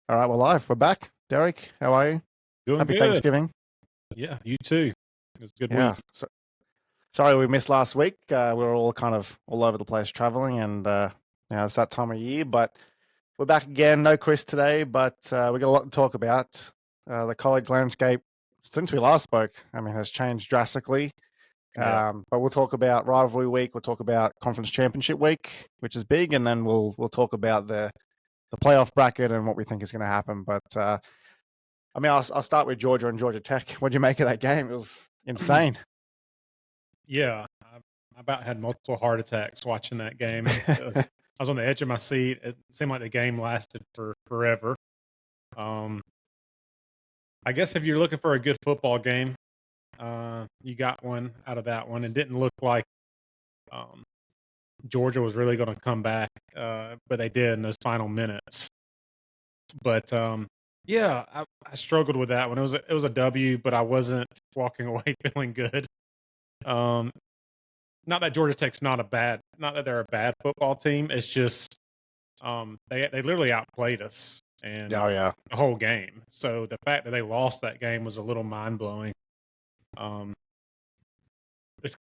All right, we're live. We're back. Derek, how are you? Doing Happy good. Thanksgiving. Yeah, you too. It was a good week. Yeah. Sorry we missed last week. We were all kind of all over the place traveling, and it's that time of year. But we're back again. No Chris today, but we got a lot to talk about. The college landscape since we last spoke, has changed drastically. Yeah. But we'll talk about rivalry week. We'll talk about conference championship week, which is big, and then we'll talk about the playoff bracket and what we think is going to happen. But I'll start with Georgia and Georgia Tech. What do you make of that game? It was insane. Yeah. I about had multiple heart attacks watching that game. I was on the edge of my seat. It seemed like the game lasted for forever. I guess if you're looking for a good football game, you got one out of that one. It didn't look like Georgia was really going to come back, but they did in those final minutes. But yeah, I struggled with that one. It was a W, but I wasn't walking away feeling good. Um, Not that Georgia Tech's not that they're a bad football team. It's just they literally outplayed us and Oh yeah. the whole game. So the fact that they lost that game was a little mind blowing. Um,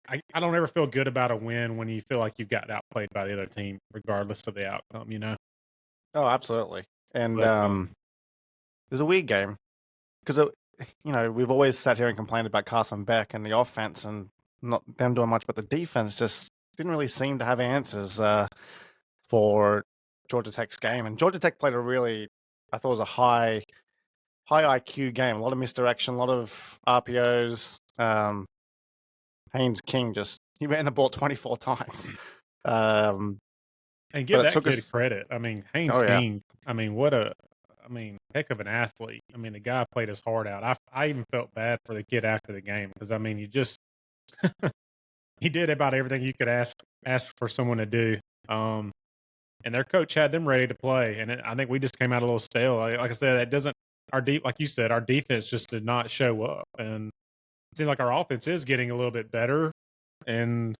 I don't ever feel good about a win when you feel like you've got outplayed by the other team, regardless of the outcome. Oh, absolutely. And But it was a weird game because we've always sat here and complained about Carson Beck and the offense and not them doing much, but the defense just didn't really seem to have answers for Georgia Tech's game. And Georgia Tech played I thought it was a high IQ game. A lot of misdirection, a lot of RPOs. Haynes King he ran the ball 24 times. and But give it that took kid us. credit. Haynes Oh yeah. King. Heck of an athlete. The guy played his heart out. I even felt bad for the kid after the game because you just he did about everything you could ask for someone to do. And their coach had them ready to play, and I think we just came out a little stale. Like I said, that doesn't like you said, our defense just did not show up, and it seems like our offense is getting a little bit better and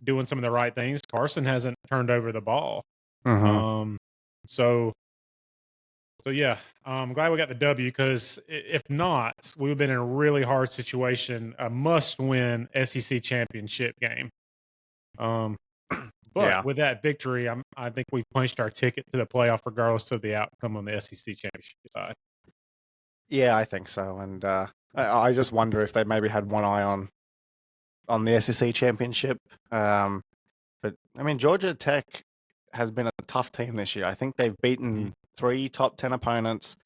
doing some of the right things. Carson hasn't turned over the ball, Mm-hmm. so yeah, I'm glad we got the W because if not, we would have been in a really hard situation, a must-win SEC championship game. But Yeah. with that victory, I think we've punched our ticket to the playoff regardless of the outcome on the SEC championship side. Yeah, I think so. And I just wonder if they maybe had one eye on the SEC championship. But Georgia Tech has been a tough team this year. I think they've beaten 3 top 10 opponents.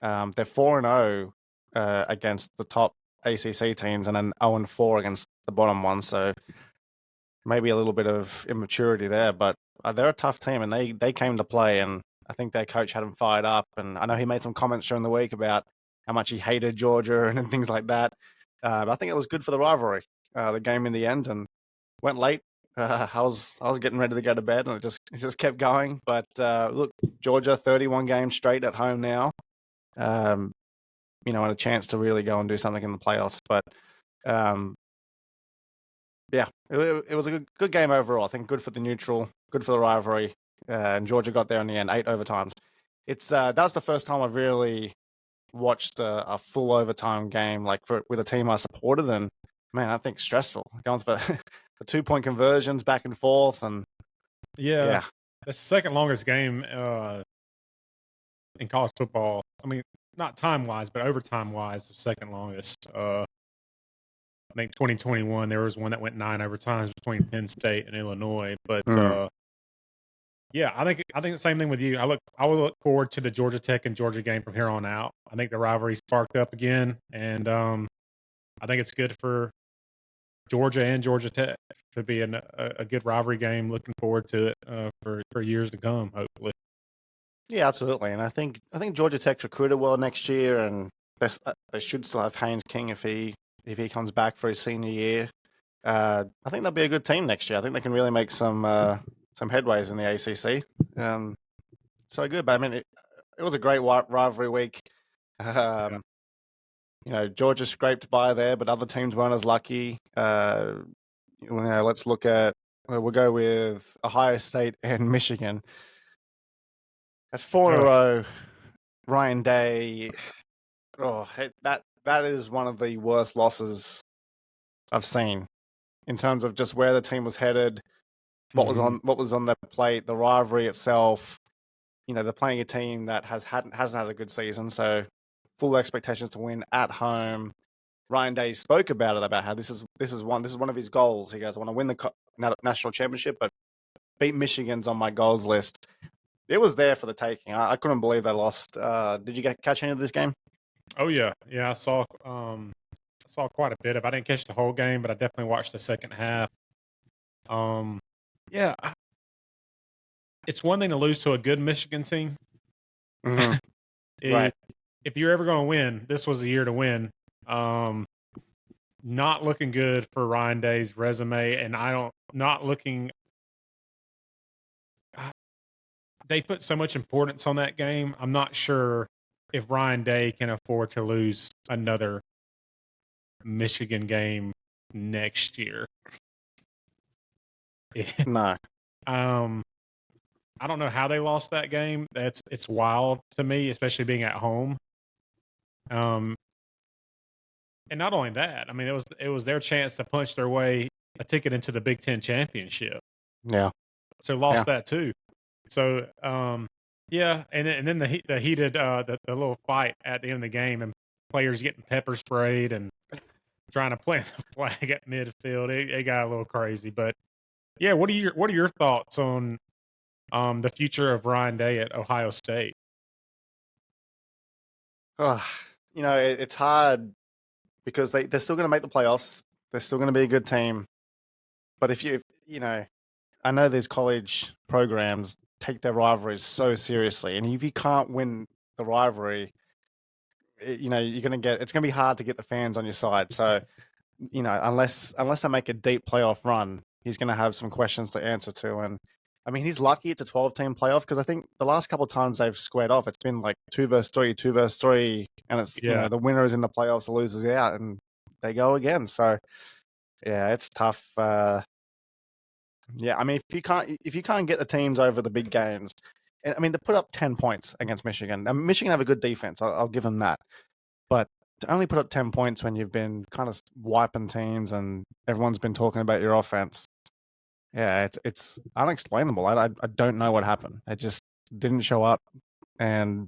They're 4-0 against the top ACC teams, and then 0-4 against the bottom one. So maybe a little bit of immaturity there, but they're a tough team, and they came to play, and I think their coach had them fired up. And I know he made some comments during the week about how much he hated Georgia and things like that. But I think it was good for the rivalry, the game in the end, and went late. I was getting ready to go to bed, and it just kept going. But look, Georgia 31 games straight at home now. And a chance to really go and do something in the playoffs. But yeah, it was a good game overall. I think good for the neutral, good for the rivalry. And Georgia got there in the end, 8 overtimes. That was the first time I've really watched a full overtime game with a team I supported, and man, I think stressful going for the 2-point conversions back and forth, and Yeah, yeah, that's the second longest game in college football. Not time wise, but overtime wise, the second longest. I think 2021 there was one that went 9 overtimes between Penn State and Illinois. But mm, yeah, I think the same thing with you. I will look forward to the Georgia Tech and Georgia game from here on out. I think the rivalry sparked up again, and I think it's good for Georgia and Georgia Tech to be a good rivalry game. Looking forward to it for years to come, hopefully. yeah, absolutely. And I think Georgia Tech's recruited well next year, and they should still have Haynes King if he comes back for his senior year. I think they'll be a good team next year. I think they can really make some headways in the ACC. So good, but it was a great rivalry week. Yeah. Georgia scraped by there, but other teams weren't as lucky. Let's look at. We'll go with Ohio State and Michigan. That's 4 in a Ugh. row. Ryan Day. That is one of the worst losses I've seen in terms of just where the team was headed, what was on their plate, the rivalry itself. They're playing a team that hasn't had a good season, so full expectations to win at home. Ryan Day spoke about it, about how this is one of his goals. He goes, "I want to win the national championship, but beat Michigan's on my goals list." It was there for the taking. I couldn't believe they lost. Did you catch any of this game? Oh yeah, I saw quite a bit of. I didn't catch the whole game, but I definitely watched the second half. Yeah, it's one thing to lose to a good Michigan team. Mm-hmm. Right. If you're ever going to win, this was a year to win. Not looking good for Ryan Day's resume, and not looking. They put so much importance on that game. I'm not sure if Ryan Day can afford to lose another Michigan game next year. No. I don't know how they lost that game. It's wild to me, especially being at home. And not only that, I mean, it was their chance to punch their way a ticket into the Big Ten championship. Yeah. So lost that too. So yeah, and then the heated the little fight at the end of the game and players getting pepper sprayed and trying to plant the flag at midfield. It got a little crazy, but yeah. What are your thoughts on the future of Ryan Day at Ohio State? It's hard because they're still going to make the playoffs. They're still going to be a good team. But I know these college programs take their rivalries so seriously, and if you can't win the rivalry, you're going to it's going to be hard to get the fans on your side. So, unless they make a deep playoff run, he's going to have some questions to answer to. And I mean, he's lucky it's a 12-team playoff because I think the last couple of times they've squared off, it's been like 2 versus 3, 2 versus 3, and it's the winner is in the playoffs, the loser's out, and they go again. So, yeah, it's tough. Yeah, I mean, if you can't get the teams over the big games, I mean, to put up 10 points against Michigan, and Michigan have a good defense. I'll give them that. But to only put up 10 points when you've been kind of wiping teams and everyone's been talking about your offense, yeah, it's unexplainable. I don't know what happened. It just didn't show up, and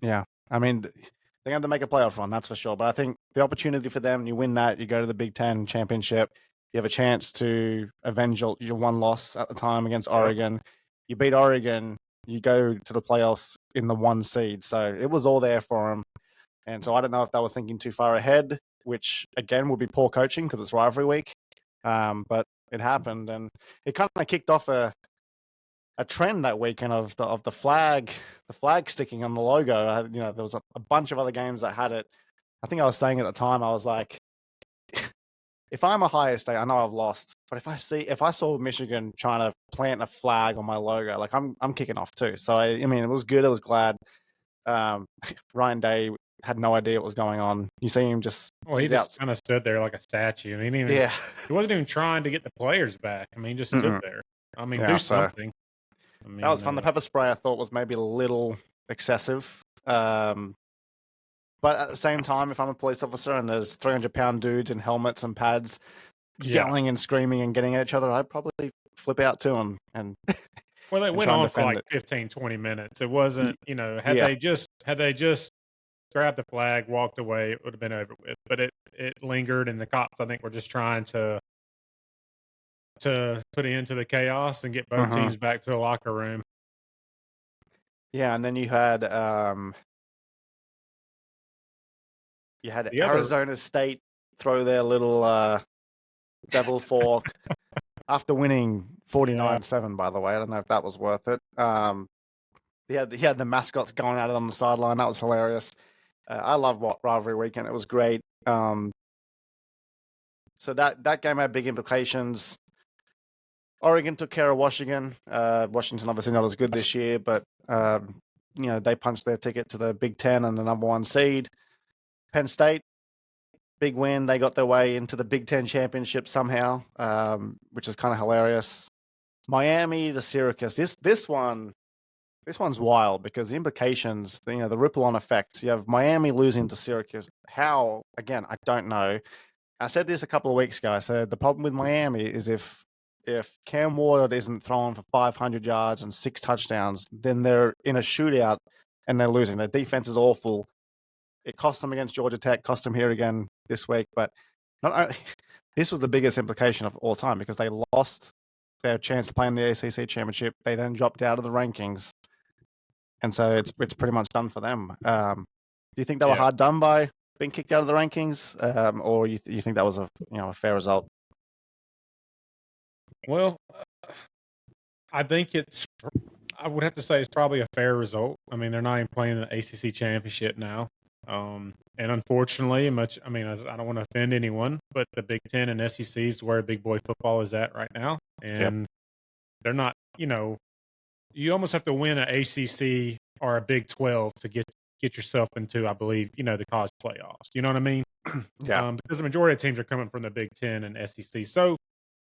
yeah, I mean, they're going to make a playoff run, that's for sure. But I think the opportunity for them, you win that, you go to the Big Ten championship, you have a chance to avenge your one loss at the time against Oregon. You beat Oregon, you go to the playoffs in the 1 seed. So it was all there for them. And so I don't know if they were thinking too far ahead, which again would be poor coaching because it's rivalry week. But it happened, and it kind of kicked off a trend that weekend of the flag sticking on the logo. There was a bunch of other games that had it. I think I was saying at the time, I was like, if I'm Ohio State, I know I've lost, but if I saw Michigan trying to plant a flag on my logo, like I'm kicking off too. So I mean, it was good. I was glad. Ryan Day had no idea what was going on. You see him just he just kind of stood there like a statue. I mean, he wasn't even trying to get the players back. I mean, he just stood there. I mean, do something. I mean, that was fun. The pepper spray I thought was maybe a little excessive. But at the same time, if I'm a police officer and there's 300-pound dudes in helmets and pads yelling and screaming and getting at each other, I'd probably flip out to them. And well, they went on for like 15, 20 minutes. It wasn't, had they just grabbed the flag, walked away, it would have been over with. But it lingered, and the cops, I think, were just trying to put an end to the chaos and get both teams back to the locker room. Yeah, and then you had Arizona State throw their little devil fork after winning 49-7, by the way. I don't know if that was worth it. He had the mascots going at it on the sideline. That was hilarious. I love rivalry weekend. It was great. So that game had big implications. Oregon took care of Washington. Washington obviously not as good this year, but they punched their ticket to the Big Ten and the number 1 seed. Penn State, big win. They got their way into the Big Ten championship somehow, which is kind of hilarious. Miami to Syracuse. This one, This one's wild because the implications, the ripple-on effects. You have Miami losing to Syracuse. How? Again, I don't know. I said this a couple of weeks ago. I said the problem with Miami is if Cam Ward isn't throwing for 500 yards and 6 touchdowns, then they're in a shootout and they're losing. Their defense is awful. It cost them against Georgia Tech, cost them here again this week. But not, this was the biggest implication of all time because they lost their chance to play in the ACC championship. They then dropped out of the rankings, and so it's pretty much done for them. Do you think they were hard done by being kicked out of the rankings, or you think that was a fair result? Well, I think I would have to say it's probably a fair result. I mean, they're not even playing the ACC championship now. And unfortunately, I don't want to offend anyone, but the Big Ten and SEC is where big boy football is at right now. And they're not, you almost have to win an ACC or a Big 12 to get yourself into, I believe, the college playoffs. You know what I mean? Yeah. Because the majority of teams are coming from the Big Ten and SEC. So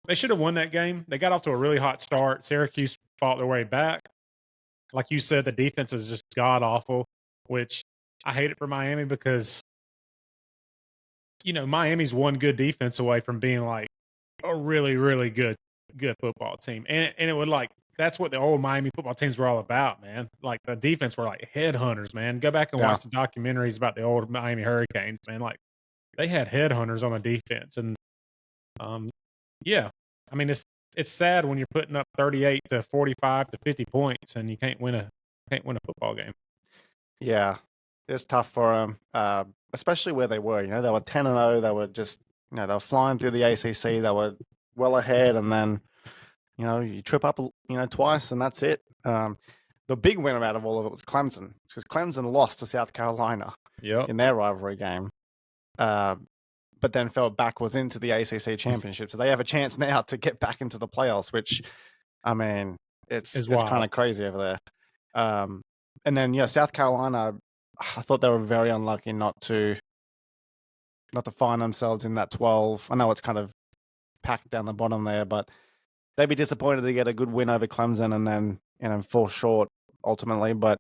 they should have won that game. They got off to a really hot start. Syracuse fought their way back. Like you said, the defense is just god awful, which I hate it for Miami because, Miami's one good defense away from being like a really, really good football team. And it would that's what the old Miami football teams were all about, man. Like the defense were like headhunters, man. Go back and watch the documentaries about the old Miami Hurricanes, man. Like they had headhunters on the defense. And yeah. I mean it's sad when you're putting up 38 to 45 to 50 points and you can't win a football game. Yeah. It's tough for them, especially where they were. They were 10-0. They were just, they were flying through the ACC. They were well ahead, and then, you trip up, twice, and that's it. The big winner out of all of it was Clemson, because Clemson lost to South Carolina in their rivalry game, but then fell backwards into the ACC championship. So they have a chance now to get back into the playoffs, which, I mean, it's kind of crazy over there. And then, South Carolina, I thought they were very unlucky not to find themselves in that 12. I know it's kind of packed down the bottom there, but they'd be disappointed to get a good win over Clemson and then fall short ultimately. But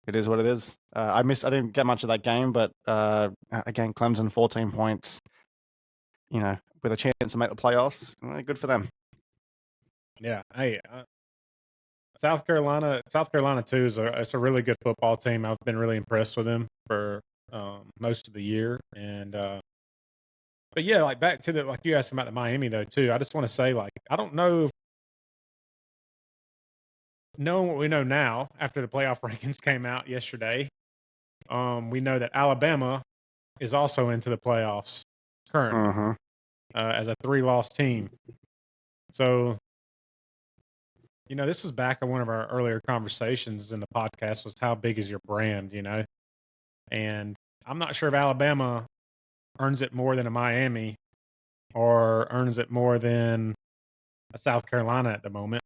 it is what it is. I didn't get much of that game, but again, Clemson 14 points. With a chance to make the playoffs, good for them. Yeah. Hey, South Carolina too it's a really good football team. I've been really impressed with them for most of the year. And but yeah, like back to like you asked about the Miami though too. I just want to say, like, I don't know, knowing what we know now after the playoff rankings came out yesterday, we know that Alabama is also into the playoffs currently as a 3-loss team. So, this was back in one of our earlier conversations in the podcast, was how big is your brand, And I'm not sure if Alabama earns it more than a Miami or earns it more than a South Carolina at the moment.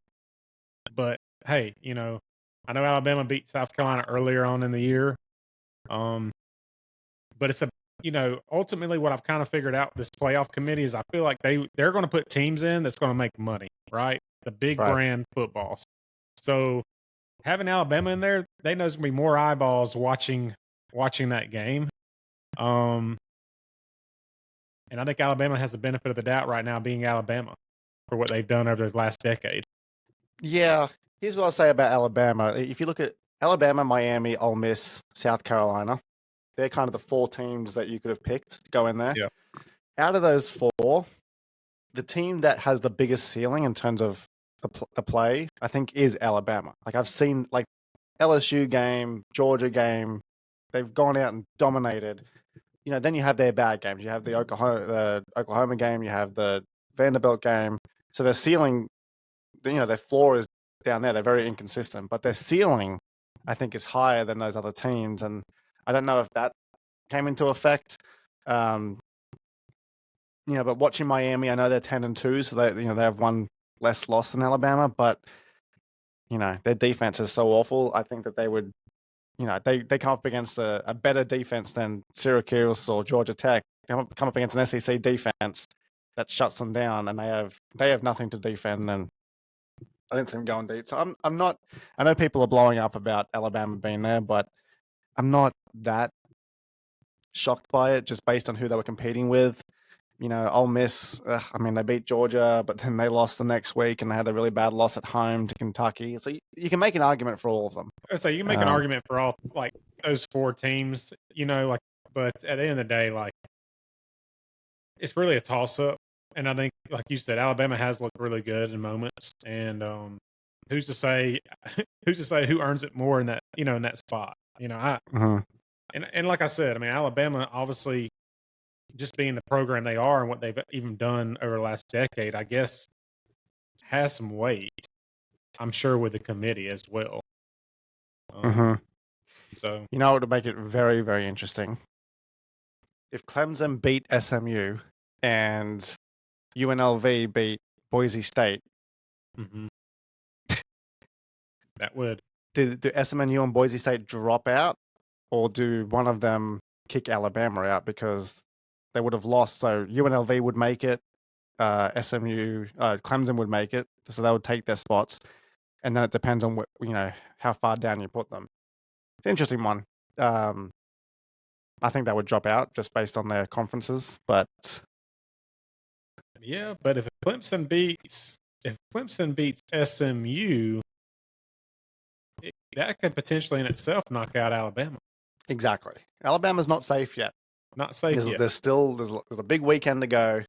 But hey, I know Alabama beat South Carolina earlier on in the year. But it's ultimately what I've kind of figured out with this playoff committee is I feel like they're going to put teams in that's going to make money, right? The big brand footballs. So having Alabama in there, they know there's going to be more eyeballs watching that game. And I think Alabama has the benefit of the doubt right now, being Alabama, for what they've done over the last decade. Yeah. Here's what I'll say about Alabama. If you look at Alabama, Miami, Ole Miss, South Carolina, they're kind of the 4 teams that you could have picked to go in there. Yeah. Out of those 4, the team that has the biggest ceiling in terms of the play, I think, is Alabama. Like, I've seen, like, LSU game, Georgia game, they've gone out and dominated. Then you have their bad games. You have the Oklahoma game, you have the Vanderbilt game. So their ceiling, their floor is down there. They're very inconsistent, but their ceiling, I think, is higher than those other teams. And I don't know if that came into effect. But watching Miami, I know they're 10-2, so they have one less loss than Alabama, but their defense is so awful. I think that they would, they come up against a better defense than Syracuse or Georgia Tech. They come up against an SEC defense that shuts them down, and they have nothing to defend. And I didn't see them going deep. So I'm not. I know people are blowing up about Alabama being there, but I'm not that shocked by it just based on who they were competing with. Ole Miss, I mean, they beat Georgia, but then they lost the next week and they had a really bad loss at home to Kentucky. So you can make an argument for all of them. So you can make an argument for all like those 4 teams, but at the end of the day, like it's really a toss up. And I think, like you said, Alabama has looked really good in moments. And who's to say who earns it more in that spot? And like I said, I mean, Alabama obviously just being the program they are and what they've even done over the last decade, I guess, has some weight. I'm sure with the committee as well. So it would make it very, very interesting if Clemson beat SMU and UNLV beat Boise State. That would. Do SMU and Boise State drop out, or do one of them kick Alabama out because they would have lost? So UNLV would make it, Clemson would make it, so they would take their spots, and then it depends on how far down you put them. It's an interesting one. I think that would drop out just based on their conferences, but yeah, but if Clemson beats SMU, that could potentially in itself knock out Alabama. Exactly. Alabama's not safe yet. Not safe yet. There's a big weekend to go.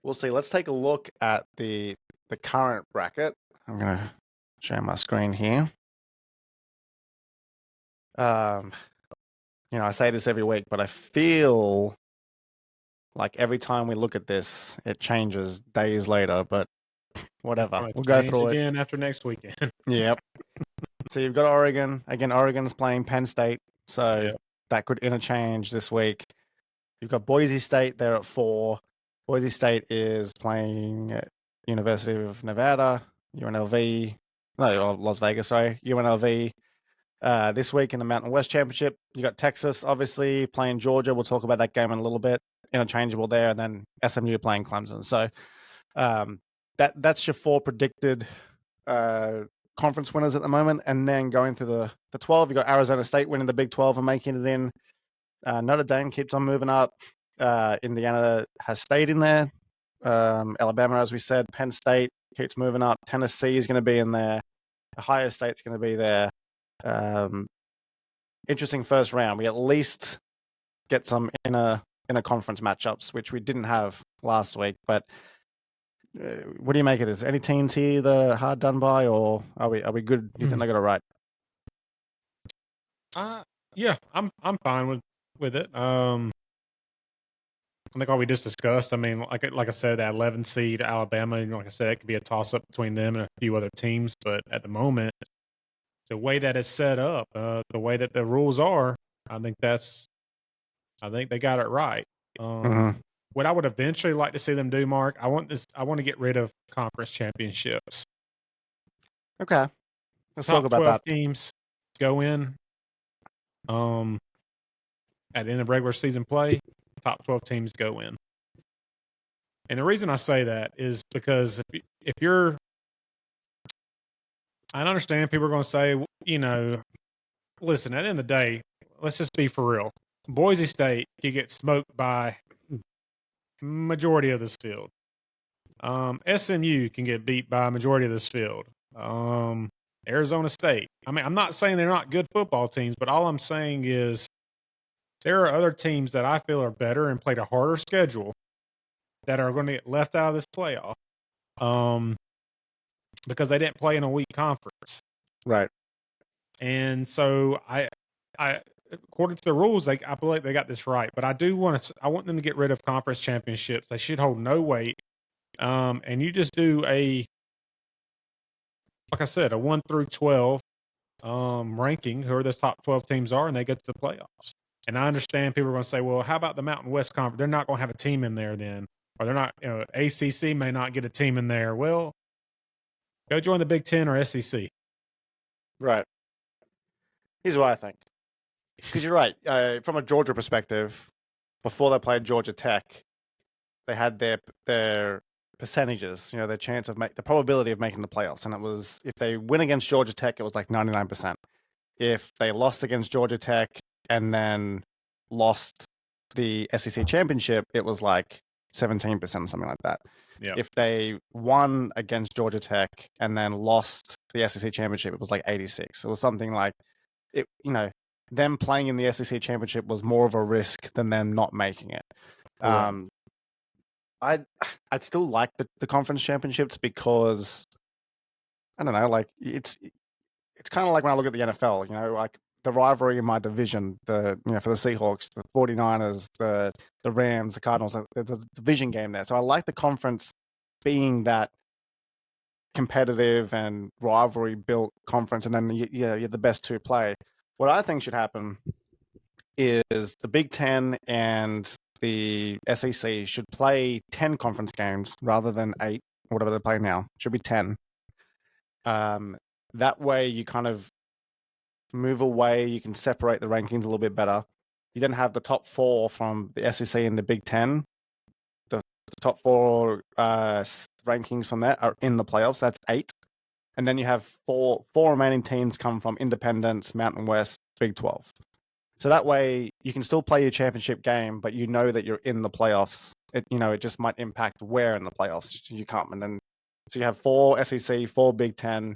We'll see. Let's take a look at the current bracket. I'm going to share my screen here. I say this every week, but I feel like every time we look at this, it changes days later, but whatever. We'll go through again after next weekend. Yep. So you've got Oregon. Again, Oregon's playing Penn State, so that could interchange this week. You've got Boise State there at 4. Boise State is playing University of Nevada, Las Vegas, UNLV. This week in the Mountain West Championship, you got Texas, obviously, playing Georgia. We'll talk about that game in a little bit. Interchangeable there, and then SMU playing Clemson. So that's your 4 predicted conference winners at the moment. And then going through the 12, you got Arizona State winning the Big 12 and making it in. Notre Dame keeps on moving up. Indiana has stayed in there. Alabama, as we said, Penn State keeps moving up. Tennessee is going to be in there. Ohio State's going to be there. Interesting first round. We at least get some inner conference matchups, which we didn't have last week. But what do you make of this? Any teams here that are hard done by, or are we good? Do you think they got it right? Yeah, I'm fine with it. I think all we just discussed. I mean, like I said, that 11 seed Alabama. Like I said, it could be a toss up between them and a few other teams. But at the moment, the way that it's set up, the way that the rules are, I think they got it right. What I would eventually like to see them do, Mark, I want to get rid of conference championships. Okay, let's talk about 12 that. Teams go in. At the end of regular season play, top 12 teams go in. And the reason I say that is because if you're, I understand people are going to say, listen, at the end of the day, let's just be for real. Boise State can get smoked by majority of this field. SMU can get beat by a majority of this field. Arizona State. I mean, I'm not saying they're not good football teams, but all I'm saying is there are other teams that I feel are better and played a harder schedule that are going to get left out of this playoff because they didn't play in a weak conference. Right. And so I according to the rules, I believe they got this right. But I want them to get rid of conference championships. They should hold no weight. And you just do like I said, a 1 through 12 ranking, who are the top 12 teams are, and they get to the playoffs. And I understand people are going to say, well, how about the Mountain West Conference? They're not going to have a team in there then. Or they're not, ACC may not get a team in there. Well, go join the Big Ten or SEC. Right. Here's what I think. Because you're right. From a Georgia perspective, before they played Georgia Tech, they had their percentages, their chance of the probability of making the playoffs. And it was, if they win against Georgia Tech, it was like 99%. If they lost against Georgia Tech and then lost the SEC championship, it was like 17%, something like that. Yeah. If they won against Georgia Tech and then lost the SEC championship, it was like 86. It was something like it. Them playing in the SEC championship was more of a risk than them not making it. I'd still like the conference championships because I don't know, like it's kind of like when I look at the NFL, like the rivalry in my division, for the Seahawks, the 49ers, the Rams, the Cardinals, there's a division game there. So I like the conference being that competitive and rivalry built conference, and then you're the best two play. What I think should happen is the Big Ten and the SEC should play 10 conference games rather than 8, or whatever they play now. It should be 10. That way you kind of move away, you can separate the rankings a little bit better. You then have the top 4 from the SEC and the Big Ten. The top 4 rankings from that are in the playoffs. That's 8. And then you have four remaining teams come from Independence, Mountain West, Big 12. So that way you can still play your championship game, but you know that you're in the playoffs. It just might impact where in the playoffs you come. And then so you have 4 SEC, 4 Big Ten.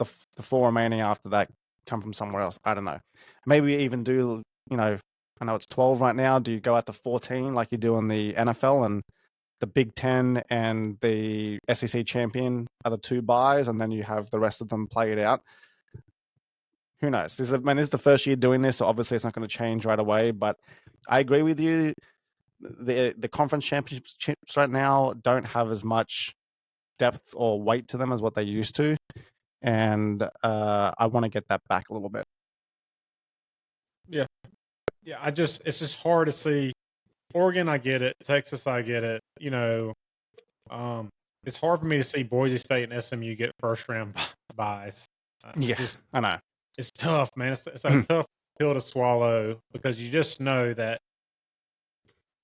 The 4 remaining after that come from somewhere else. I don't know. Maybe even do, I know it's 12 right now. Do you go out to 14 like you do in the NFL, and the Big Ten and the SEC champion are the 2 buys, and then you have the rest of them play it out? Who knows? This is the first year doing this, so obviously it's not going to change right away. But I agree with you. The conference championships right now don't have as much depth or weight to them as what they used to, and I want to get that back a little bit. Yeah. It's just hard to see. Oregon, I get it. Texas, I get it. It's hard for me to see Boise State and SMU get first round buys. I know. It's tough, man. It's a tough pill to swallow because you just know that,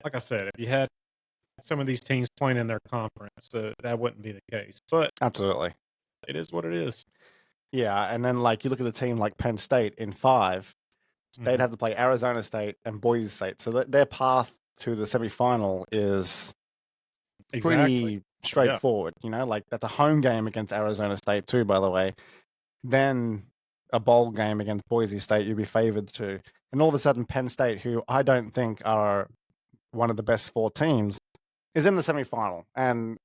like I said, if you had some of these teams playing in their conference, that wouldn't be the case. But absolutely, it is what it is. Yeah, and then like you look at a team like Penn State in 5, they'd have to play Arizona State and Boise State, so their path to the semifinal is pretty straightforward. Like that's a home game against Arizona State too, by the way. Then a bowl game against Boise State, you'd be favored to. And all of a sudden, Penn State, who I don't think are one of the best 4 teams, is in the semifinal. And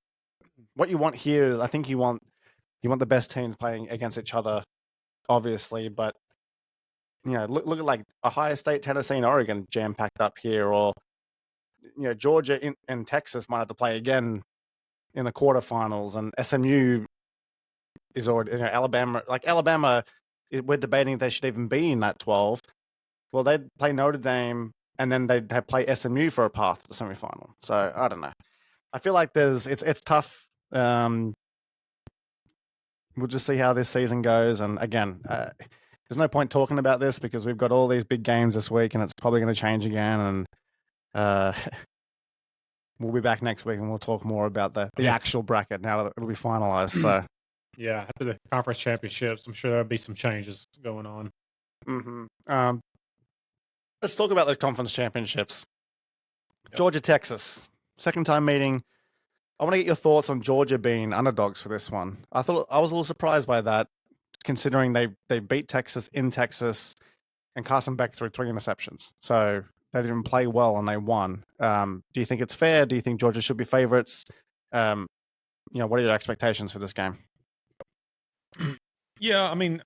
what you want here is, I think you want the best teams playing against each other, obviously. But look at like Ohio State, Tennessee, and Oregon jam packed up here, or Georgia and Texas might have to play again in the quarterfinals, and SMU is already Alabama. Like Alabama, we're debating if they should even be in that 12. Well, they'd play Notre Dame, and then they'd play SMU for a path to the semifinal. So I don't know. I feel like it's tough. We'll just see how this season goes. And again, there's no point talking about this because we've got all these big games this week, and it's probably going to change again. And we'll be back next week, and we'll talk more about the actual bracket now that it'll be finalized. So. Yeah, after the conference championships, I'm sure there'll be some changes going on. Mm-hmm. Let's talk about those conference championships. Yep. Georgia, Texas, second time meeting. I want to get your thoughts on Georgia being underdogs for this one. I was a little surprised by that, considering they beat Texas in Texas, and Carson Beck threw 3 interceptions. So they didn't play well and they won. Do you think it's fair? Do you think Georgia should be favorites? What are your expectations for this game? Yeah, I mean,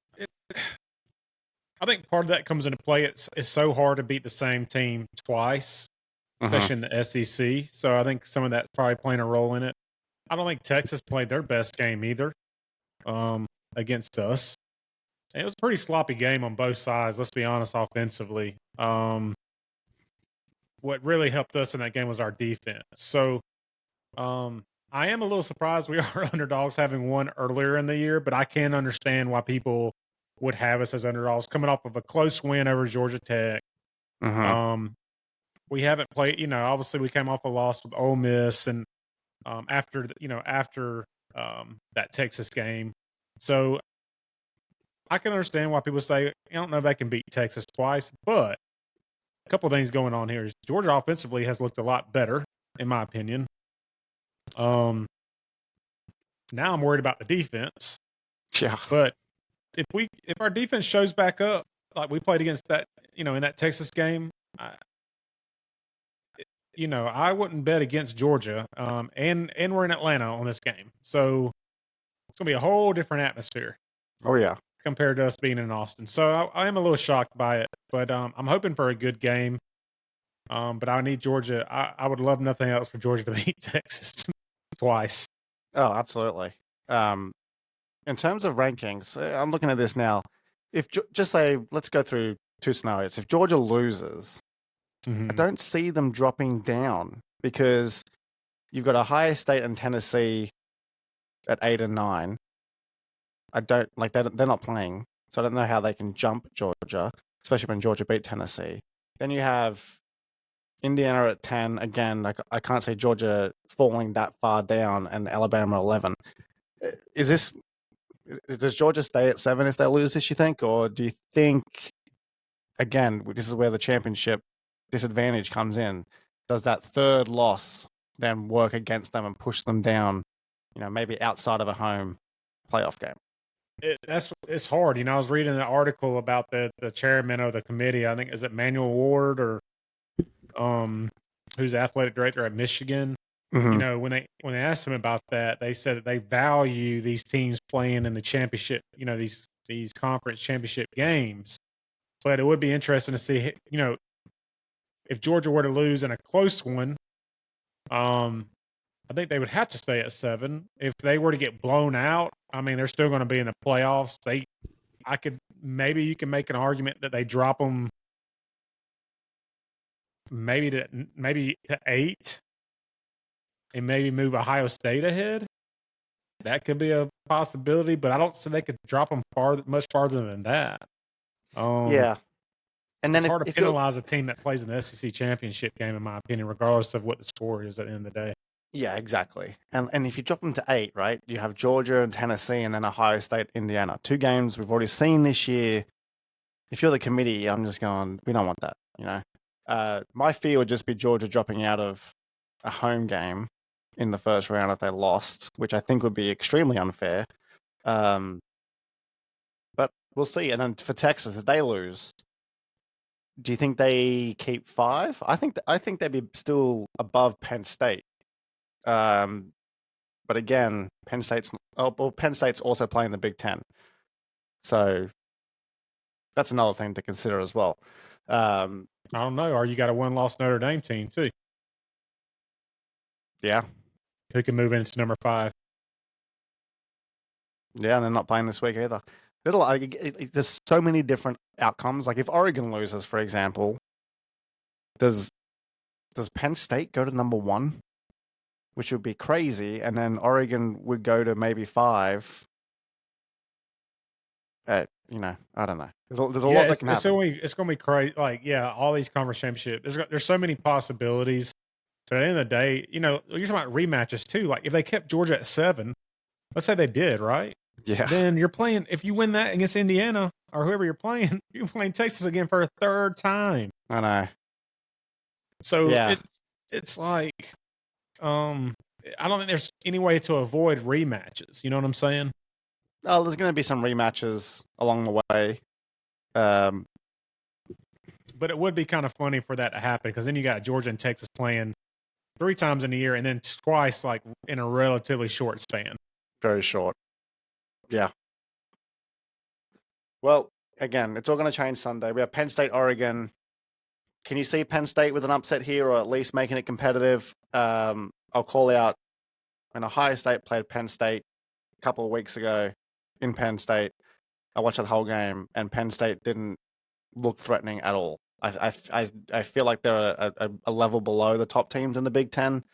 I think part of that comes into play. It's so hard to beat the same team twice, especially in the SEC. So I think some of that's probably playing a role in it. I don't think Texas played their best game either against us. And it was a pretty sloppy game on both sides, let's be honest, offensively. What really helped us in that game was our defense. So I am a little surprised we are underdogs having won earlier in the year, but I can understand why people would have us as underdogs coming off of a close win over Georgia Tech. We haven't played, obviously we came off a loss with Ole Miss, and after that Texas game. So I can understand why people say I don't know if they can beat Texas twice, but a couple of things going on here is Georgia offensively has looked a lot better, in my opinion. Now I'm worried about the defense. Yeah. But if our defense shows back up like we played against that, in that Texas game, I wouldn't bet against Georgia. And we're in Atlanta on this game, so it's gonna be a whole different atmosphere Oh yeah. compared to us being in Austin. So I am a little shocked by it, but I'm hoping for a good game. But I need Georgia. I would love nothing else for Georgia to beat Texas twice. Oh, absolutely. In terms of rankings, I'm looking at this now. If just say, let's go through two scenarios. If Georgia loses, I don't see them dropping down because you've got Ohio State and Tennessee at 8 and 9. I don't like they're not playing, so I don't know how they can jump Georgia, especially when Georgia beat Tennessee. Then you have Indiana at 10. Again, like I can't see Georgia falling that far down, and Alabama 11. Does Georgia stay at 7 if they lose this, you think? Or do you think, again, this is where the championship disadvantage comes in? Does that third loss then work against them and push them down, maybe outside of a home playoff game? It's hard. I was reading an article about the chairman of the committee. I think is it Manuel Ward or who's the athletic director at Michigan. Mm-hmm. When they asked him about that, they said that they value these teams playing in the championship, these conference championship games. But it would be interesting to see, if Georgia were to lose in a close one, I think they would have to stay at 7. If they were to get blown out, I mean, they're still going to be in the playoffs. Maybe you can make an argument that they drop them maybe to 8 and maybe move Ohio State ahead. That could be a possibility, but I don't see they could drop them much farther than that. Yeah. And then it's hard to if you're penalize a team that plays in the SEC championship game, in my opinion, regardless of what the score is at the end of the day. Yeah, exactly. And if you drop them to 8, right, you have Georgia and Tennessee and then Ohio State, Indiana. 2 games we've already seen this year. If you're the committee, I'm just going, we don't want that, My fear would just be Georgia dropping out of a home game in the first round if they lost, which I think would be extremely unfair. But we'll see. And then for Texas, if they lose, do you think they keep 5? I think they'd be still above Penn State. But again, Penn State's also playing the Big Ten, so that's another thing to consider as well. I don't know. Or you got a 1-loss Notre Dame team too. Yeah, who can move into number 5. Yeah, and they're not playing this week either. There's so many different outcomes. Like if Oregon loses, for example, does Penn State go to number 1? Which would be crazy, and then Oregon would go to maybe 5. I don't know. There's a lot that can happen. It's going to be crazy. Like, all these conference championships. There's so many possibilities. But at the end of the day, you're talking about rematches too. Like if they kept Georgia at 7, let's say they did, right? Yeah. Then you're playing. If you win that against Indiana or whoever you're playing Texas again for a third time. I know. So it's like, I don't think there's any way to avoid rematches. You know what I'm saying? Oh, there's going to be some rematches along the way. But it would be kind of funny for that to happen because then you got Georgia and Texas playing 3 times in a year and then twice like in a relatively short span. Very short. Yeah. Well, again, it's all going to change Sunday. We have Penn State, Oregon. Can you see Penn State with an upset here or at least making it competitive? I'll call out when Ohio State played Penn State a couple of weeks ago in Penn State. I watched that whole game, and Penn State didn't look threatening at all. I feel like they're a level below the top teams in the Big Ten,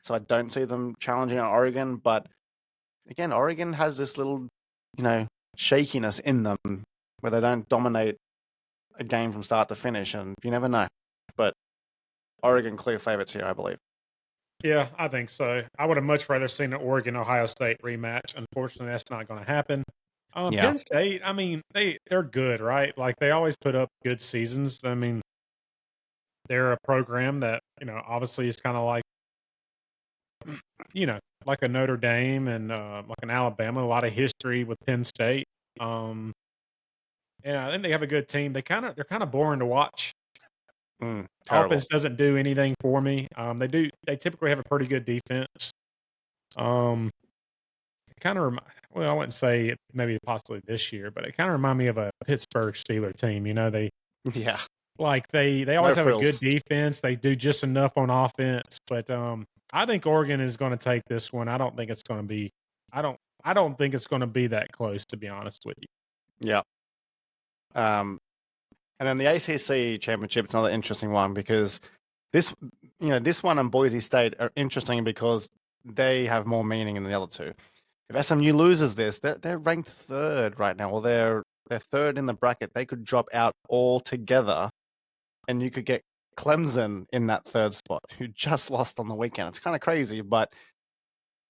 so I don't see them challenging Oregon. But again, Oregon has this little, shakiness in them where they don't dominate a game from start to finish, and you never know. But Oregon clear favorites here, I believe. Yeah, I think so. I would have much rather seen an Oregon-Ohio State rematch. Unfortunately, that's not going to happen. Yeah. Penn State, I mean, they're good, right? Like they always put up good seasons. I mean, they're a program that obviously is kind of like like a Notre Dame and like an Alabama. A lot of history with Penn State. Um, and I think they have a good team. They're kind of boring to watch. Terrible. Offense doesn't do anything for me. They typically have a pretty good defense. Um, kind of well, I wouldn't say it maybe possibly this year, but it kind of remind me of a Pittsburgh Steeler team. Yeah. They No always have a good frills. defense. They do just enough on offense, but I think Oregon is going to take this one. I don't think it's going to be. I don't think it's going to be that close, to be honest with you. Yeah. And then the ACC championship is another interesting one because this one and Boise State are interesting because they have more meaning than the other two. If SMU loses this, they're ranked third right now, or they're third in the bracket. They could drop out altogether, and you could get Clemson in that third spot, who just lost on the weekend. It's kind of crazy, but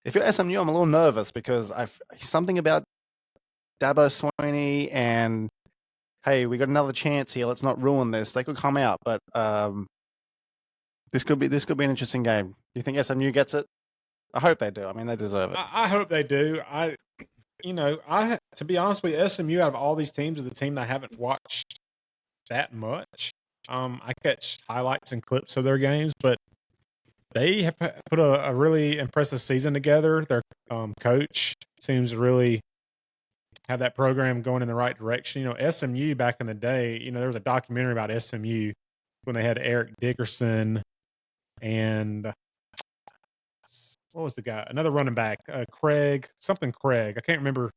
if you're SMU, I'm a little nervous because something about Dabo Swinney and hey, we got another chance here. Let's not ruin this. They could come out, but this could be an interesting game. Do you think SMU gets it? I hope they do. I mean, they deserve it. I hope they do. To be honest with you, SMU out of all these teams is the team that I haven't watched that much. I catch highlights and clips of their games, but they have put a really impressive season together. Their coach seems to really have that program going in the right direction. SMU back in the day, there was a documentary about SMU when they had Eric Dickerson and what was the guy? Another running back, Craig. I can't remember.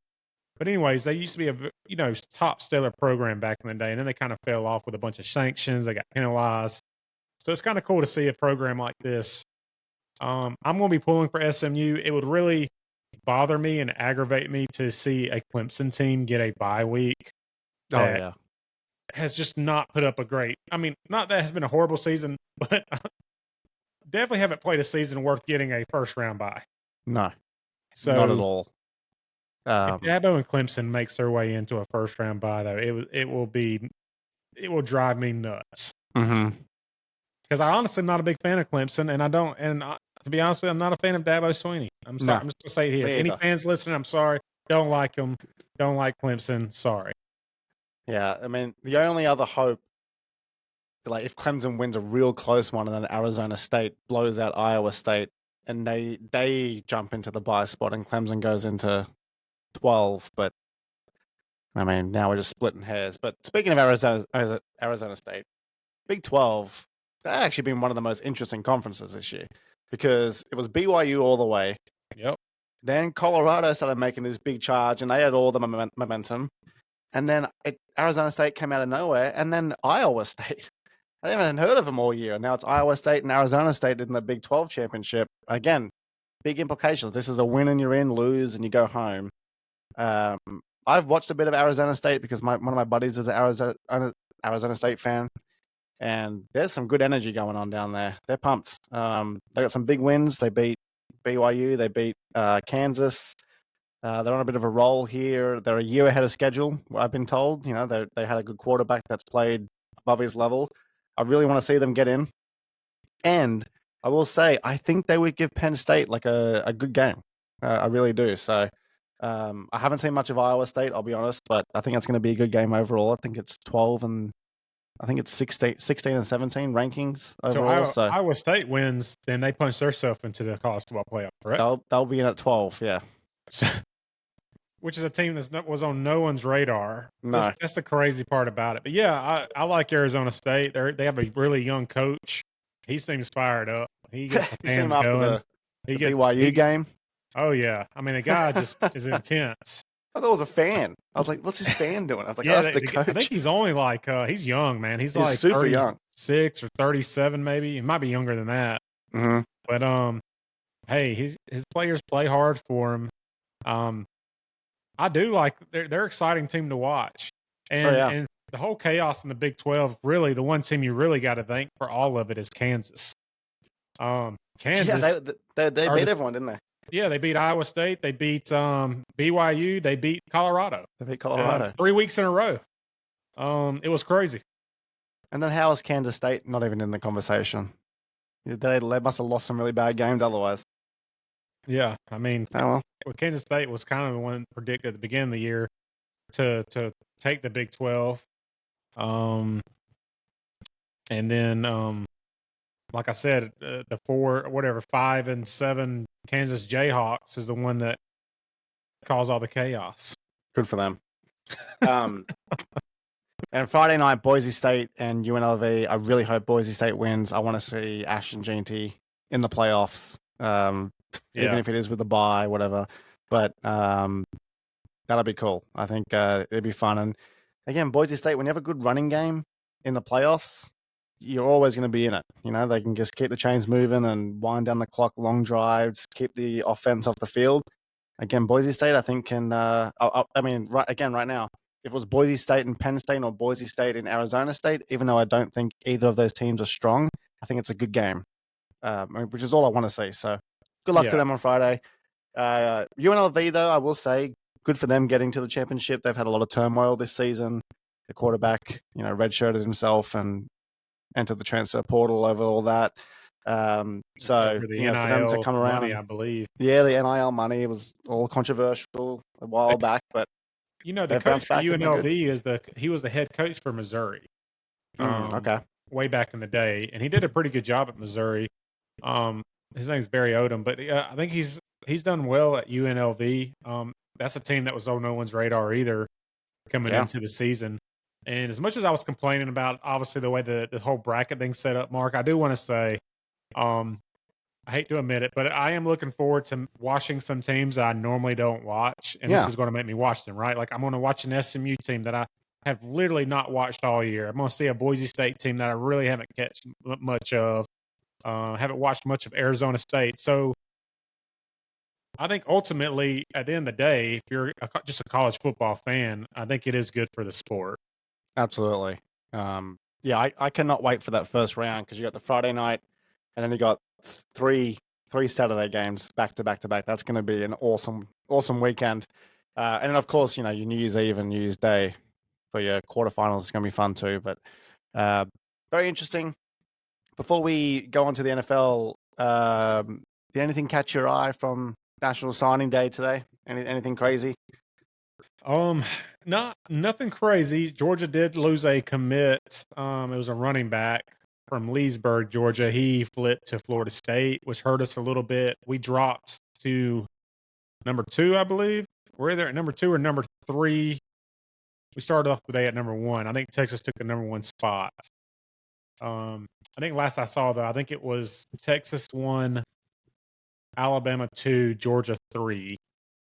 But anyways, they used to be a top stellar program back in the day, and then they kind of fell off with a bunch of sanctions. They got penalized. So it's kind of cool to see a program like this. I'm going to be pulling for SMU. It would really bother me and aggravate me to see a Clemson team get a bye week. Oh yeah, has just not put up a great. I mean, not that it has been a horrible season, but definitely haven't played a season worth getting a first round bye. No, So not at all. if Dabo and Clemson makes their way into a first round bye, though, it will drive me nuts. Because I honestly am not a big fan of Clemson, and to be honest with you, I'm not a fan of Dabo Swinney. I'm sorry. No, I'm just gonna say it here. Any fans listening, I'm sorry. Don't like them. Don't like Clemson. Sorry. Yeah, I mean, the only other hope, like if Clemson wins a real close one and then Arizona State blows out Iowa State and they jump into the bye spot and Clemson goes into 12, but I mean, now we're just splitting hairs. But speaking of Arizona State, Big 12, they've actually been one of the most interesting conferences this year because it was BYU all the way. Yep. Then Colorado started making this big charge and they had all the momentum. And then Arizona State came out of nowhere, and then Iowa State. I haven't heard of them all year. Now it's Iowa State and Arizona State in the Big 12 championship. Again, big implications. This is a win and you're in, lose and you go home. I've watched a bit of Arizona State because one of my buddies is an Arizona State fan, and there's some good energy going on down there. They're pumped. They got some big wins. They beat BYU. They beat Kansas. They're on a bit of a roll here. They're a year ahead of schedule, I've been told. They had a good quarterback that's played above his level. I really want to see them get in. And I will say, I think they would give Penn State like a good game. I really do. So I haven't seen much of Iowa State, I'll be honest, but I think it's going to be a good game overall. I think it's 12 and I think it's 16 and 17 rankings overall. So Iowa State wins, then they punch themselves into the college football playoff, correct? They'll be in at 12, yeah. So, which is a team that was on no one's radar. No. That's the crazy part about it. But yeah, I like Arizona State. They have a really young coach. He seems fired up. He gets the fans going. The BYU game. Oh yeah, I mean the guy just is intense. I thought it was a fan. I was like, "What's this fan doing?" I was like, "Oh, that's the coach." I think he's only like he's young, man. He's like super young, 36 or 37, maybe. He might be younger than that. Mm-hmm. But hey, his players play hard for him. I do like they're exciting team to watch, and the whole chaos in the Big 12. Really, the one team you really got to thank for all of it is Kansas. Kansas. They beat the, everyone, didn't they? yeah, they beat Iowa State. They beat BYU. They beat Colorado. They beat Colorado 3 weeks in a row. It was crazy. And then how is Kansas State not even in the conversation? They must have lost some really bad games otherwise. Yeah, I mean, Oh well. Kansas State was kind of the one predicted at the beginning of the year to take the Big 12. And then like I said, the 5 and 7 Kansas Jayhawks is the one that caused all the chaos. Good for them. And Friday night, Boise State and UNLV. I really hope Boise State wins. I want to see Ashton Jeanty in the playoffs, even if it is with a bye, whatever. But that'll be cool. I think it'd be fun. And again, Boise State, when you have a good running game in the playoffs, you're always going to be in it. You know, they can just keep the chains moving and wind down the clock, long drives, keep the offense off the field. Again, Boise State, I think can. Right now, if it was Boise State and Penn State or Boise State and Arizona State, even though I don't think either of those teams are strong, I think it's a good game, which is all I want to see. So good luck to them on Friday. UNLV, though, I will say, good for them getting to the championship. They've had a lot of turmoil this season. The quarterback, redshirted himself and entered the transfer portal over all that. So for them to come around, money, I believe. Yeah, the NIL money was all controversial a while back, but the coach for UNLV he was the head coach for Missouri. Okay. Way back in the day, and he did a pretty good job at Missouri. His name's Barry Odom, but I think he's done well at UNLV. That's a team that was on no one's radar either coming into the season. And as much as I was complaining about obviously the way the whole bracket thing's set up, Mark, I do want to say, I hate to admit it, but I am looking forward to watching some teams I normally don't watch, and this is going to make me watch them, right? Like I'm going to watch an SMU team that I have literally not watched all year. I'm going to see a Boise State team that I really haven't catch much of. Haven't watched much of Arizona State. So I think ultimately, at the end of the day, if you're just a college football fan, I think it is good for the sport. Absolutely. I cannot wait for that first round because you got the Friday night and then you got three Saturday games back to back to back. That's going to be an awesome weekend. And then, of course, your New Year's Eve and New Year's Day for your quarterfinals is going to be fun too. But very interesting. Before we go on to the NFL, did anything catch your eye from National Signing Day today? Anything crazy? Nothing crazy. Georgia did lose a commit. It was a running back from Leesburg, Georgia. He flipped to Florida State, which hurt us a little bit. We dropped to number 2, I believe. We're either at number 2 or number 3. We started off the day at number 1. I think Texas took the number 1 spot. I think last I saw, though, I think it was Texas 1, Alabama 2, Georgia 3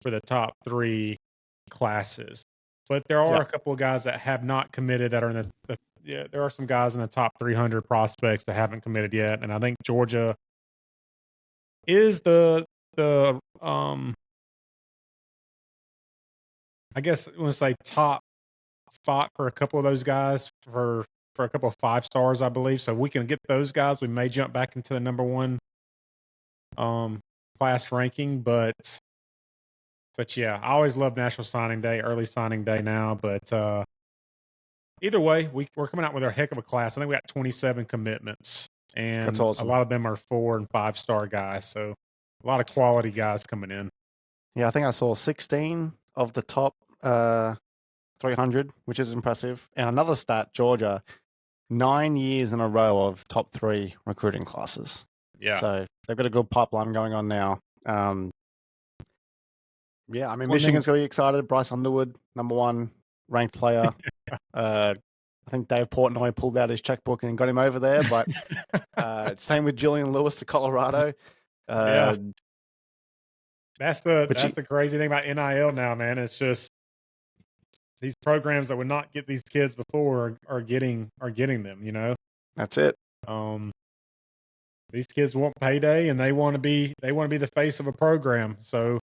for the top 3 classes. But there are a couple of guys that have not committed that are in there are some guys in the top 300 prospects that haven't committed yet, and I think Georgia is the I guess I want to say top spot for a couple of those guys for a couple of 5 stars, I believe. So if we can get those guys, we may jump back into the number 1 class ranking, but yeah, I always love National Signing Day, early signing day now. But either way, we're coming out with a heck of a class. I think we got 27 commitments, and That's awesome. A lot of them are 4 and 5 star guys. So a lot of quality guys coming in. Yeah, I think I saw 16 of the top 300, which is impressive. And another stat, Georgia, 9 years in a row of top 3 recruiting classes. Yeah. So they've got a good pipeline going on now. Michigan's going to be excited. Bryce Underwood, number 1 ranked player. I think Dave Portnoy pulled out his checkbook and got him over there. But same with Julian Lewis to Colorado. That's the crazy thing about NIL now, man. It's just these programs that would not get these kids before are getting them. That's it. These kids want payday, and they want to be the face of a program. So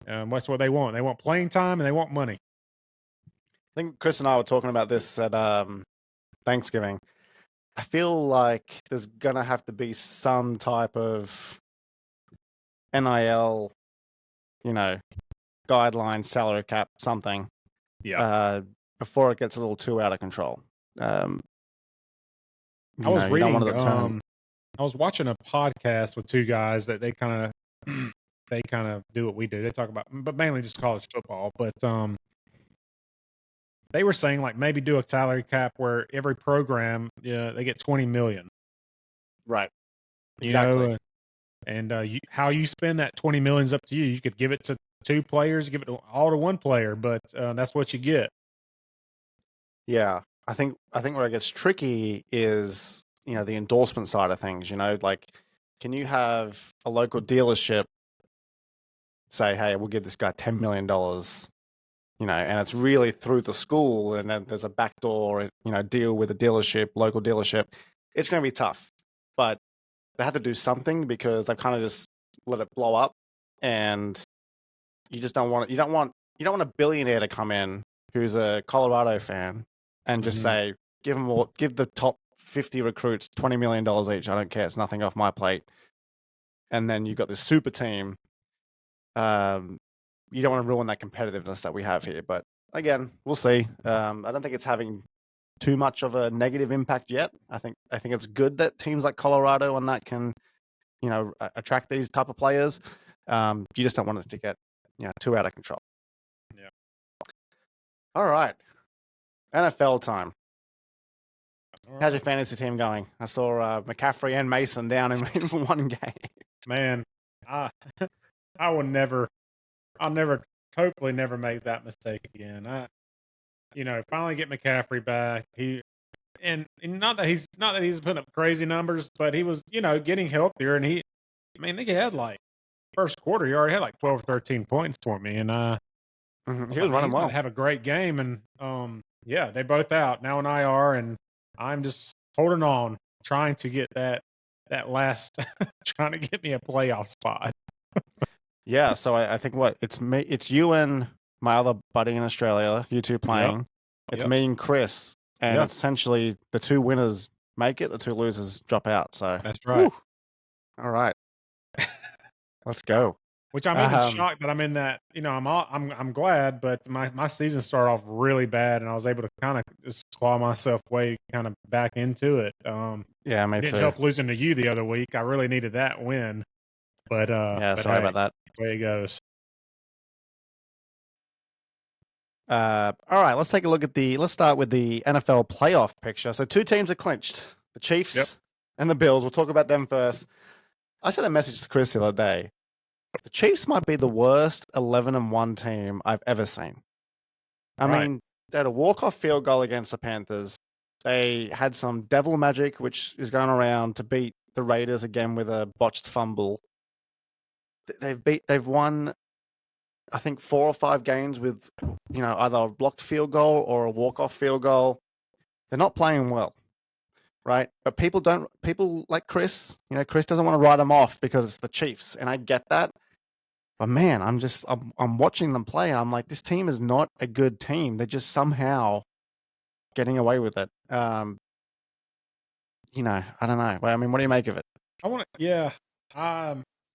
that's what they want. They want playing time and they want money. I think Chris and I were talking about this at Thanksgiving. I feel like there's gonna have to be some type of NIL, guideline, salary cap, something, before it gets a little too out of control. I was You don't want reading, it to turn. I was watching a podcast with two guys that they kind of do what we do. They talk about, but mainly just college football. But they were saying like maybe do a salary cap where every program, they get 20 million. Right. You Exactly. know, and how you spend that 20 million is up to you. You could give it to two players, give it all to one player, but that's what you get. Yeah. I think where it gets tricky is, the endorsement side of things, like, can you have a local dealership say, hey, we'll give this guy $10 million, and it's really through the school, and then there's a backdoor, deal with a dealership, local dealership. It's going to be tough, but they have to do something because they've kind of just let it blow up, and you just don't want it. You don't want a billionaire to come in who's a Colorado fan and just say, give the top 50 recruits $20 million each. I don't care. It's nothing off my plate. And then you've got this super team. You don't want to ruin that competitiveness that we have here. But again, we'll see. I don't think it's having too much of a negative impact yet. I think it's good that teams like Colorado and that can, attract these type of players. You just don't want it to get, too out of control. Yeah. All right. NFL time. All How's your right. fantasy team going? I saw McCaffrey and Mason down in one game. Man, I I will never, I'll never, hopefully never make that mistake again. Finally get McCaffrey back. And not that he's putting up crazy numbers, but he was, getting healthier, and I think he had like first quarter, he already had like 12 or 13 points for me, and I was He like, was man, running he's about well. to have a great game, and yeah, they both out now in IR, and I'm just holding on, trying to get that last, trying to get me a playoff spot. Yeah, so I think it's you and my other buddy in Australia, you two Yep, playing. It's yep, me and Chris, and yeah, essentially the two winners make it, the two losers drop out. So, that's right. whew, all right, let's go. Which I'm even shocked that I'm in that. I'm glad, but my season started off really bad, and I was able to kind of just claw myself way kind of back into it. Yeah, me It didn't too. help losing to you the other week. I really needed that win, but Yeah, but sorry hey, about that. the way it goes. All right, let's take a look at let's start with the NFL playoff picture. So two teams are clinched, the Yep. Chiefs and the Bills. We'll talk about them first. I sent a message to Chris the other day. The Chiefs might be the worst 11-1 team I've ever seen. I Right. mean, they had a walk-off field goal against the Panthers. They had some devil magic, which is going around to beat the Raiders again with a botched fumble. They've won, I think, 4 or 5 games with, either a blocked field goal or a walk-off field goal. They're not playing well, right? But people like Chris, Chris doesn't want to write them off because it's the Chiefs, and I get that. But man, I'm watching them play, and I'm like, this team is not a good team. They're just somehow getting away with it. I don't know. Well, I mean, what do you make of it? I want to. Yeah.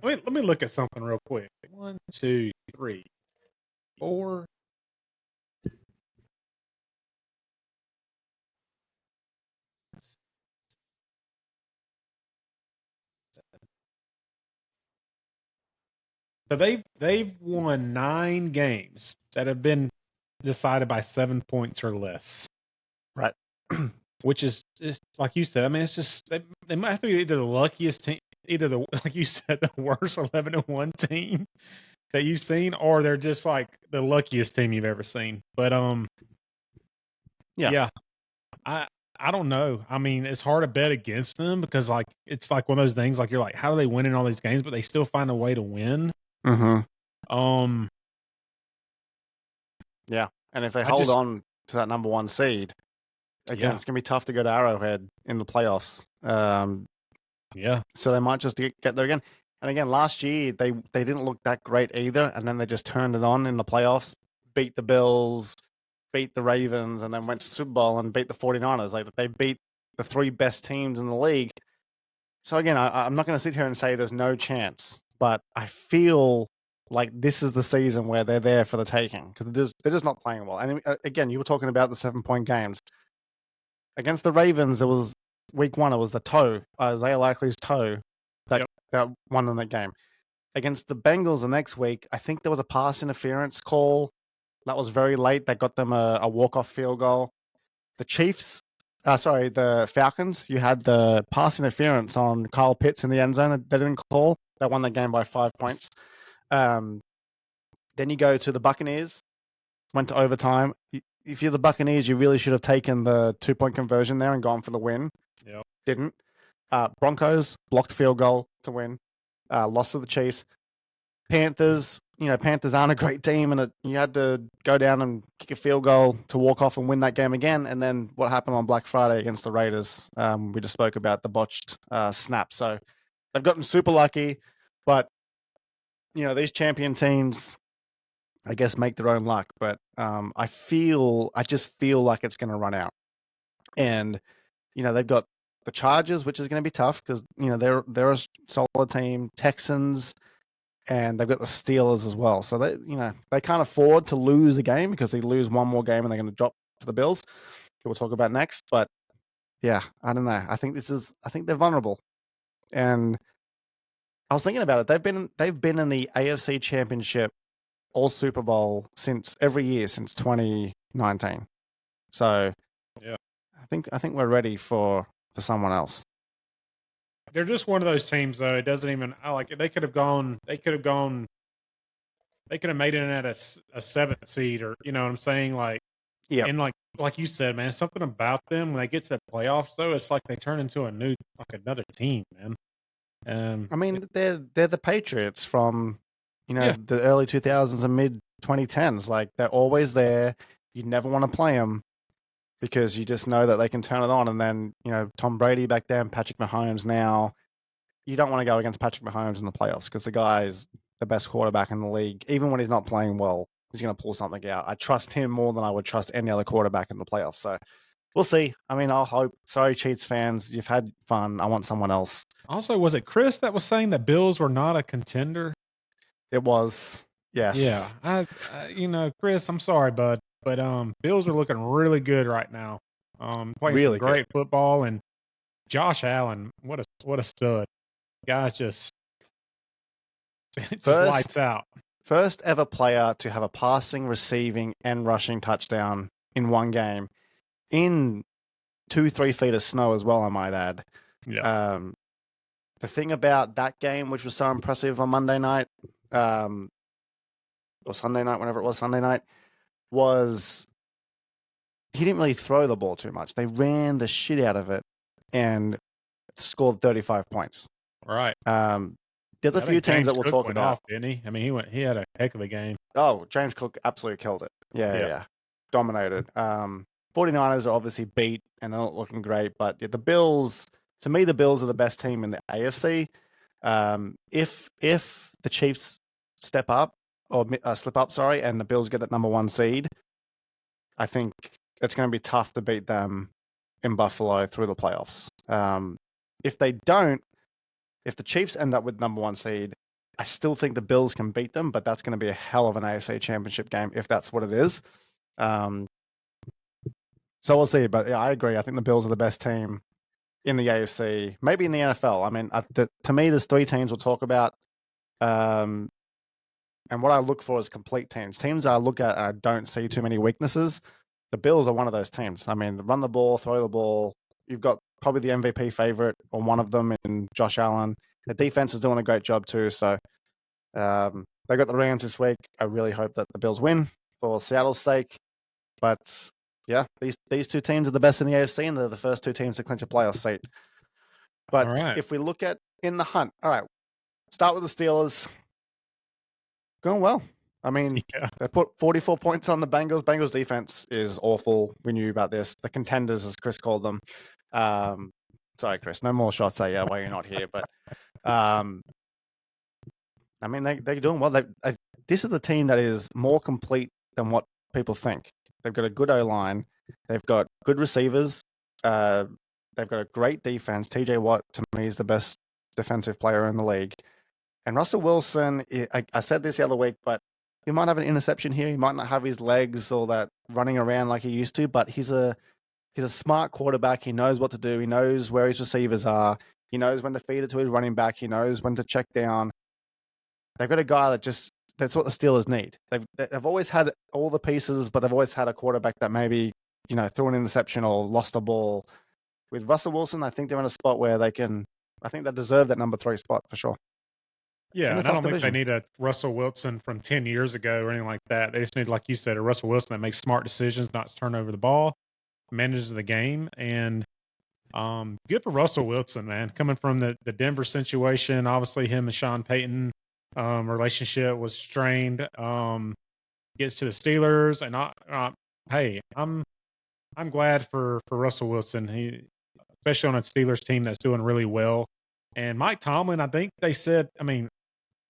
Let me look at something real quick. 1, 2, 3, 4. So they've won 9 games that have been decided by 7 points or less. Right. Which is just like you said. I mean, it's just they might have to be either the luckiest team, either the like you said, the worst 11-1 team that you've seen, or they're just like the luckiest team you've ever seen. But yeah, I I don't know. I mean, it's hard to bet against them because like it's like one of those things. Like you're like, how do they win in all these games, but they still find a way to win? Mm-hmm. Um, Yeah. And if they I hold just on to that number 1 seed, again, yeah it's gonna be tough to go to Arrowhead in the playoffs. yeah So they might just get there again. And again, last year they didn't look that great either, and then they just turned it on in the playoffs, beat the Bills, beat the Ravens, and then went to Super Bowl and beat the 49ers. Like they beat the three best teams in the league. So again, I'm not going to sit here and say there's no chance, but I feel like this is the season where they're there for the taking because they're just not playing well. And again, you were talking about the 7-point games against the Ravens. It was week 1. It was the toe, Isaiah Likely's toe, that won in that game. Against the Bengals the next week, I think there was a pass interference call that was very late. That got them a walk-off field goal. The Falcons, you had the pass interference on Kyle Pitts in the end zone that they didn't call. They won the game by 5 points. Then you go to the Buccaneers, went to overtime. If you're the Buccaneers, you really should have taken the 2-point conversion there and gone for the win. Yep. Didn't. Broncos, blocked field goal to win. Lost to the Chiefs. Panthers, Panthers aren't a great team, and you had to go down and kick a field goal to walk off and win that game again. And then what happened on Black Friday against the Raiders? We just spoke about the botched snap. So they've gotten super lucky, but these champion teams, I guess, make their own luck. But I just feel like it's going to run out, and they've got the Chargers, which is going to be tough because they're a solid team. Texans. And they've got the Steelers as well. So they can't afford to lose a game because they lose one more game and they're going to drop to the Bills. We'll talk about next. But yeah, I don't know. I think they're vulnerable. And I was thinking about it. They've been in the AFC Championship all Super Bowl every year since 2019. So yeah, I think we're ready for someone else. They're just one of those teams, though. It doesn't even. They could have gone. They could have made it at a 7th seed, or you know what I'm saying. Yeah. And like you said, man, something about them when they get to the playoffs, though, it's like they turn into another team, man. I mean, they're the Patriots from the early 2000s and mid 2010s. Like they're always there. You never want to play them because you just know that they can turn it on. And then Tom Brady back then, Patrick Mahomes now. You don't want to go against Patrick Mahomes in the playoffs because the guy is the best quarterback in the league. Even when he's not playing well, he's going to pull something out. I trust him more than I would trust any other quarterback in the playoffs. So we'll see. I mean, I'll hope. Sorry, Cheats fans. You've had fun. I want someone else. Also, was it Chris that was saying that Bills were not a contender? It was. Yes. Yeah. Chris, I'm sorry, bud. But Bills are looking really good right now. Playing really some great good football, and Josh Allen, what a stud. Guy's just lights out. First ever player to have a passing, receiving, and rushing touchdown in one game in 2-3 feet of snow as well, I might add. Yeah. The thing about that game, which was so impressive on Monday night, or Sunday night, whenever it was Sunday night, was he didn't really throw the ball too much. They ran the shit out of it and scored 35 points. Right. There's a few teams that we'll talk about. Off, didn't he? I mean, he had a heck of a game. Oh, James Cook absolutely killed it. Yeah. Dominated. 49ers are obviously beat and they're not looking great, but the Bills, to me, the Bills are the best team in the AFC. If the Chiefs step up or slip up, and the Bills get that number 1 seed, I think it's going to be tough to beat them in Buffalo through the playoffs. If they don't, if the Chiefs end up with number 1 seed, I still think the Bills can beat them, but that's going to be a hell of an AFC Championship game if that's what it is. So we'll see. But yeah, I agree. I think the Bills are the best team in the AFC, maybe in the NFL. I mean, to me, there's 3 teams we'll talk about. And what I look for is complete teams. Teams I look at and I don't see too many weaknesses. The Bills are one of those teams. I mean, run the ball, throw the ball. You've got probably the MVP favorite or one of them in Josh Allen. The defense is doing a great job too. So they got the Rams this week. I really hope that the Bills win for Seattle's sake. But yeah, these 2 teams are the best in the AFC, and they're the first 2 teams to clinch a playoff seat. But if we look at in the hunt, all right, start with the Steelers. Going well. I mean, they put 44 points on the Bengals. Bengals defense is awful. We knew about this. The Contenders, as Chris called them. Sorry, Chris. No more shots at you while you're not here. But I mean, they're doing well. This is the team that is more complete than what people think. They've got a good O-line. They've got good receivers. They've They've got a great defense. TJ Watt, to me, is the best defensive player in the league. And Russell Wilson, I said this the other week, but he might have an interception here. He might not have his legs or that running around like he used to, but he's a smart quarterback. He knows what to do. He knows where his receivers are. He knows when to feed it to his running back. He knows when to check down. They've got a guy that's what the Steelers need. They've always had all the pieces, but they've always had a quarterback that maybe, threw an interception or lost a ball. With Russell Wilson, I think they're in a spot where I think they deserve that number 3 spot for sure. Yeah, In a and I tough don't think they division. need a Russell Wilson from 10 years ago or anything like that. They just need, like you said, a Russell Wilson that makes smart decisions, not to turn over the ball, manages the game, and good for Russell Wilson, man. Coming from the Denver situation, obviously him and Sean Payton relationship was strained. Gets to the Steelers, and hey, I'm glad for Russell Wilson. He, especially on a Steelers team that's doing really well. And Mike Tomlin, I think they said, I mean,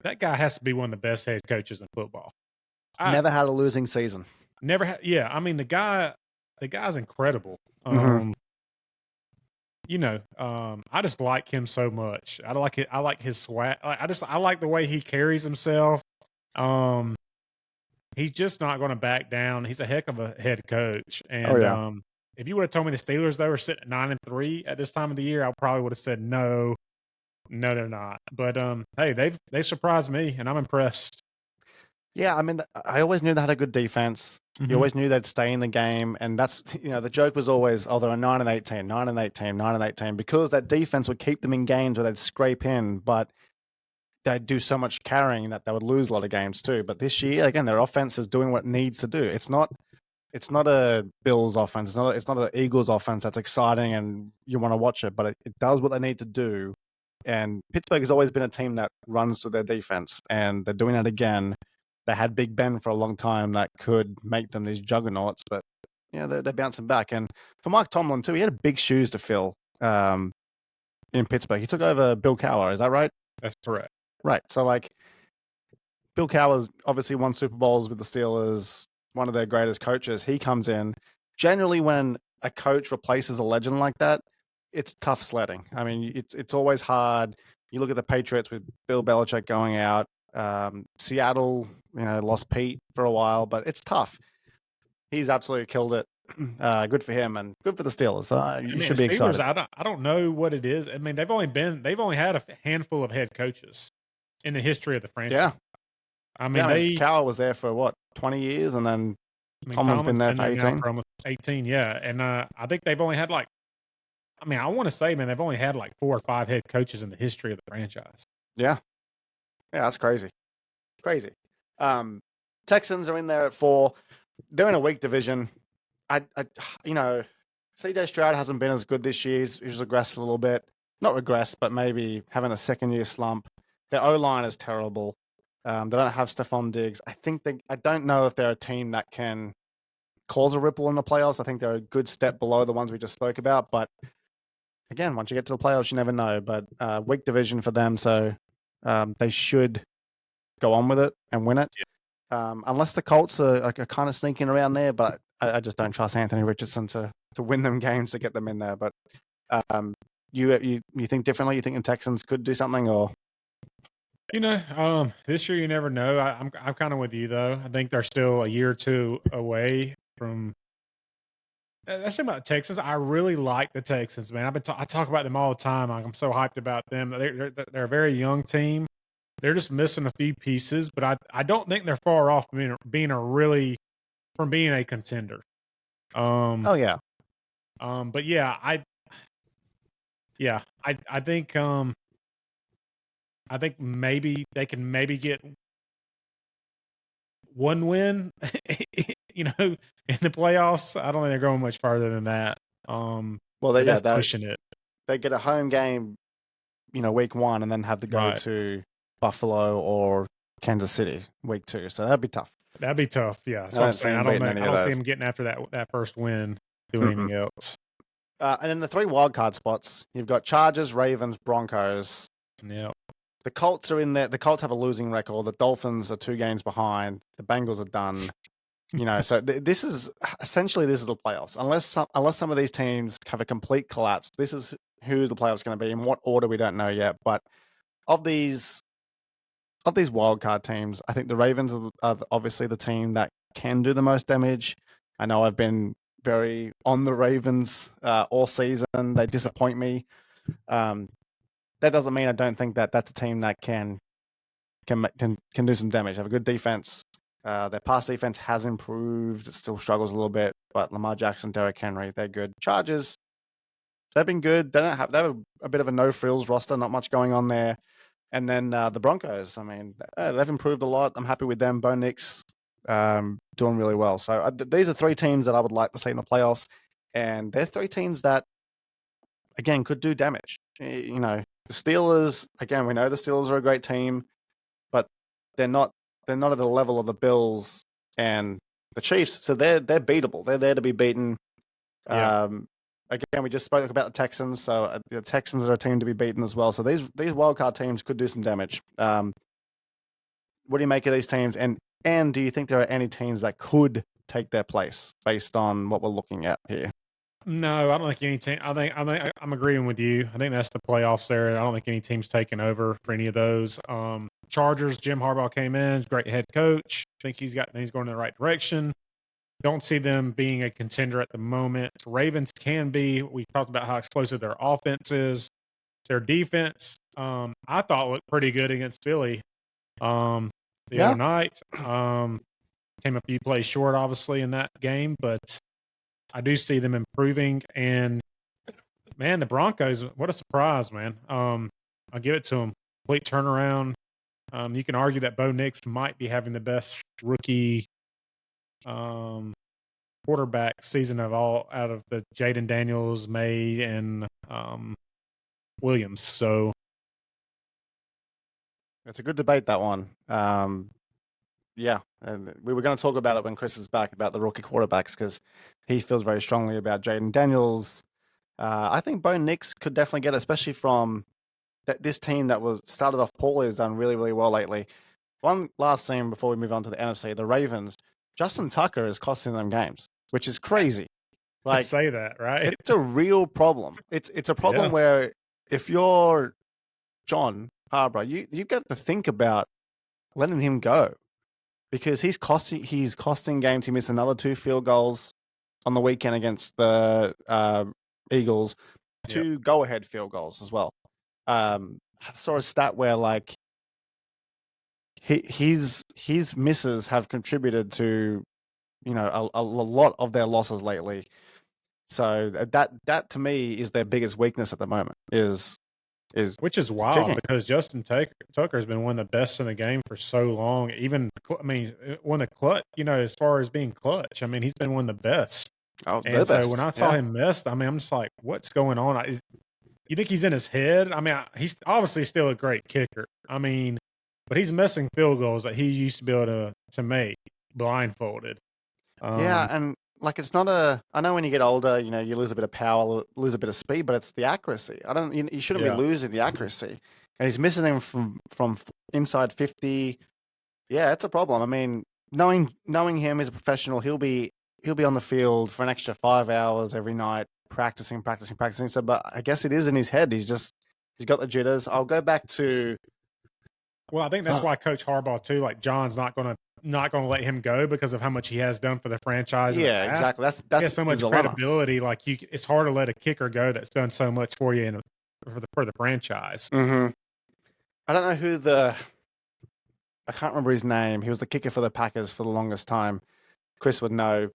that guy has to be one of the best head coaches in football. Never had a losing season. Never had. Yeah, I mean the guy's incredible. Mhm. I just like him so much. I like it. I like his swag. I like the way he carries himself. He's just not going to back down. He's a heck of a head coach. And Yeah. if you would have told me the Steelers they were sitting at 9-3 at this time of the year, I probably would have said no. No, they're not. But hey, they surprised me, and I'm impressed. Yeah, I mean, I always knew they had a good defense. You always knew they'd stay in the game, and that's the joke was always, oh, they're a 9-8 team, 9-8 team, 9-8 team, because that defense would keep them in games where they'd scrape in, but they'd do so much carrying that they would lose a lot of games too. But this year, again, their offense is doing what it needs to do. It's not a Bills offense. It's not an Eagles offense that's exciting and you want to watch it, but it does what they need to do. And Pittsburgh has always been a team that runs to their defense, and they're doing it again. They had Big Ben for a long time that could make them these juggernauts, but they're bouncing back. And for Mike Tomlin too, he had big shoes to fill in Pittsburgh. He took over Bill Cowher, is that right? That's correct. Right. So Bill Cowher's obviously won Super Bowls with the Steelers, one of their greatest coaches. He comes in. Generally, when a coach replaces a legend like that, it's tough sledding. I mean, it's always hard. You look at the Patriots with Bill Belichick going out. Seattle, lost Pete for a while, but it's tough. He's absolutely killed it. Good for him and good for the Steelers. You should be Steelers, excited. I don't know what it is. I mean, they've only had a handful of head coaches in the history of the franchise. Yeah. I mean, Cowher was there for what, 20 years, and then Tomlin's been there for 18. For almost 18, yeah. And I think they've only had I want to say, man, they've only had 4 or 5 head coaches in the history of the franchise. Yeah. Yeah, that's crazy. Crazy. Texans are in there at 4. They're in a weak division. CJ Stroud hasn't been as good this year. He's regressed a little bit. Not regressed, but maybe having a second-year slump. Their O-line is terrible. They don't have Stephon Diggs. I don't know if they're a team that can cause a ripple in the playoffs. I think they're a good step below the ones we just spoke about. But again, once you get to the playoffs, you never know. But weak division for them, so they should go on with it and win it. Unless the Colts are kind of sneaking around there, but I just don't trust Anthony Richardson to win them games to get them in there. But you think differently? You think the Texans could do something, or? This year you never know. I'm kind of with you though. I think they're still a year or two away from. That's the thing about Texas. I really like the Texans, man. I talk about them all the time. I'm so hyped about them. They're a very young team. They're just missing a few pieces, but I don't think they're far off from being a contender. Oh yeah. But yeah, I think maybe they can get one win, in the playoffs. I don't think they're going much farther than that. That's pushing it. They get a home game, week 1, and then have to go to Buffalo or Kansas City week 2. So that'd be tough. That'd be tough. Yeah, I don't see them getting after that first win, doing anything else. And in the 3 wildcard spots, you've got Chargers, Ravens, Broncos. Yeah. The Colts are in there. The Colts have a losing record. The Dolphins are 2 games behind. The Bengals are done. So this is essentially this is the playoffs. Unless some of these teams have a complete collapse, this is who the playoffs going to be. In what order we don't know yet. But of these wildcard teams, I think the Ravens are obviously the team that can do the most damage. I know I've been very on the Ravens all season. They disappoint me. That doesn't mean I don't think that that's a team that can do some damage. They have a good defense. Their pass defense has improved. It still struggles a little bit, but Lamar Jackson, Derrick Henry, they're good. Chargers, they've been good. They have a bit of a no frills roster, not much going on there. And then the Broncos, I mean, they've improved a lot. I'm happy with them. Bo Nix doing really well. So these are three teams that I would like to see in the playoffs, and they're three teams that, again, could do damage. The Steelers, again, we know the Steelers are a great team, but they're not at the level of the Bills and the Chiefs. So they're beatable. They're there to be beaten. Yeah. Again, we just spoke about the Texans, so the Texans are a team to be beaten as well. So these wildcard teams could do some damage. What do you make of these teams? And do you think there are any teams that could take their place based on what we're looking at here? No, I don't think any team. I'm agreeing with you. I think that's the playoffs there. I don't think any team's taking over for any of those. Chargers, Jim Harbaugh came in, he's a great head coach. I think he's going in the right direction. Don't see them being a contender at the moment. Ravens can be. We talked about how explosive their offense is. Their defense, I thought looked pretty good against Philly the other night. Came a few plays short, obviously, in that game, but I do see them improving. And man, the Broncos, what a surprise, man. I'll give it to them. Complete turnaround. You can argue that Bo Nix might be having the best rookie quarterback season of all out of the Jaden Daniels, May, and Williams. So it's a good debate, that one. Yeah, and we were going to talk about it when Chris is back about the rookie quarterbacks because he feels very strongly about Jaden Daniels. I think Bo Nix could definitely get it, especially from this team that was started off poorly has done really, really well lately. One last thing before we move on to the NFC, the Ravens. Justin Tucker is costing them games, which is crazy. to say that, right? It's a real problem. It's a problem where if you're John Harbaugh, you got to think about letting him go because he's costing games. He missed another 2 field goals on the weekend against the Eagles, 2 go-ahead field goals as well. I saw a stat where like his misses have contributed to a lot of their losses lately. So that to me is their biggest weakness at the moment is which is wild kicking. because Justin Tucker has been one of the best in the game for so long. Even one of the clutch, as far as being clutch, I mean, he's been one of the best. Oh, and so best. when I saw him miss, I mean, I'm just like, what's going on? You think he's in his head? I mean, he's obviously still a great kicker. I mean, but he's missing field goals that he used to be able to make blindfolded. Yeah, and like it's not I know when you get older, you lose a bit of power, lose a bit of speed, but it's the accuracy. You shouldn't be losing the accuracy. And he's missing him from inside 50. Yeah, it's a problem. I mean, knowing him as a professional, he'll be on the field for an extra 5 hours every night practicing. So but I guess it is in his head. He's got the jitters. I'll go back to Well, I think that's why Coach Harbaugh too, like John's not gonna let him go because of how much he has done for the franchise. Yeah, exactly. That's he has so much credibility. Like it's hard to let a kicker go that's done so much for you for the franchise. Mm-hmm. I don't know I can't remember his name. He was the kicker for the Packers for the longest time. Chris would know,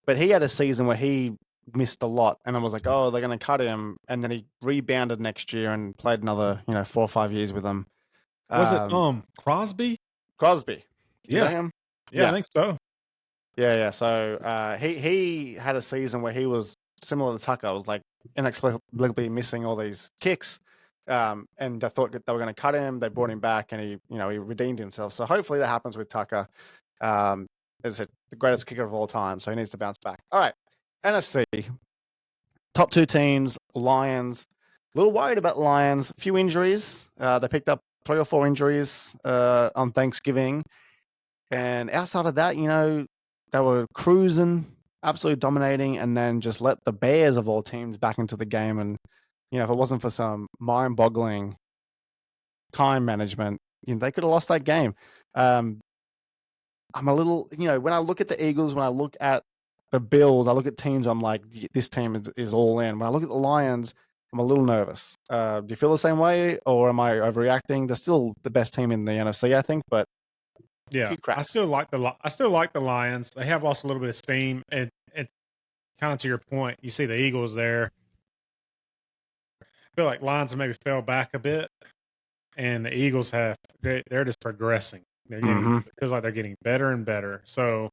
but he had a season where he missed a lot, and I was like, oh, they're going to cut him, and then he rebounded next year and played another 4 or 5 years with them. Was it Crosby? Crosby. Yeah. Is that him? Yeah, I think so. Yeah. So he had a season where he was similar to Tucker. It was like inexplicably missing all these kicks. And I thought they were going to cut him. They brought him back, and he redeemed himself. So hopefully that happens with Tucker. As I said, the greatest kicker of all time. So he needs to bounce back. All right, NFC. Top 2 teams, Lions. A little worried about Lions. A few injuries. They picked up 3 or 4 injuries on Thanksgiving. And outside of that, they were cruising, absolutely dominating, and then just let the Bears of all teams back into the game. And if it wasn't for some mind-boggling time management, they could have lost that game. I'm a little, when I look at the Eagles, when I look at the Bills, I look at teams, I'm like, this team is all in. When I look at the Lions, I'm a little nervous. Do you feel the same way, or am I overreacting? They're still the best team in the NFC, I think, but a Yeah, few cracks. I still like the Lions. They have lost a little bit of steam, and kind of to your point, you see the Eagles there. I feel like Lions have maybe fell back a bit, and the Eagles they're just progressing. They're getting it feels like they're getting better and better. So,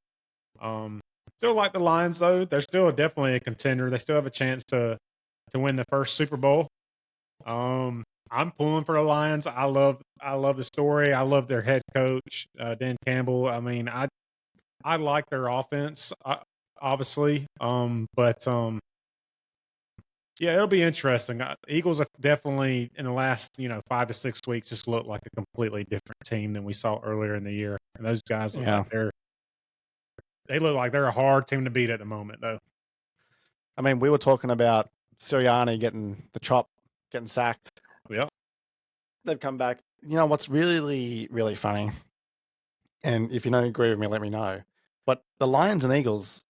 still like the Lions though. They're still definitely a contender. They still have a chance to win the first Super Bowl. I'm pulling for the Lions. I love the story. I love their head coach, Dan Campbell. I mean, I like their offense, obviously. But yeah, it'll be interesting. Eagles have definitely in the last 5 to 6 weeks just looked like a completely different team than we saw earlier in the year. And those guys look like they look like they're a hard team to beat at the moment, though. I mean, we were talking about Sirianni getting the chop, getting sacked. Yeah. They've come back. What's really, really funny, and if you don't agree with me, let me know. But the Lions and Eagles,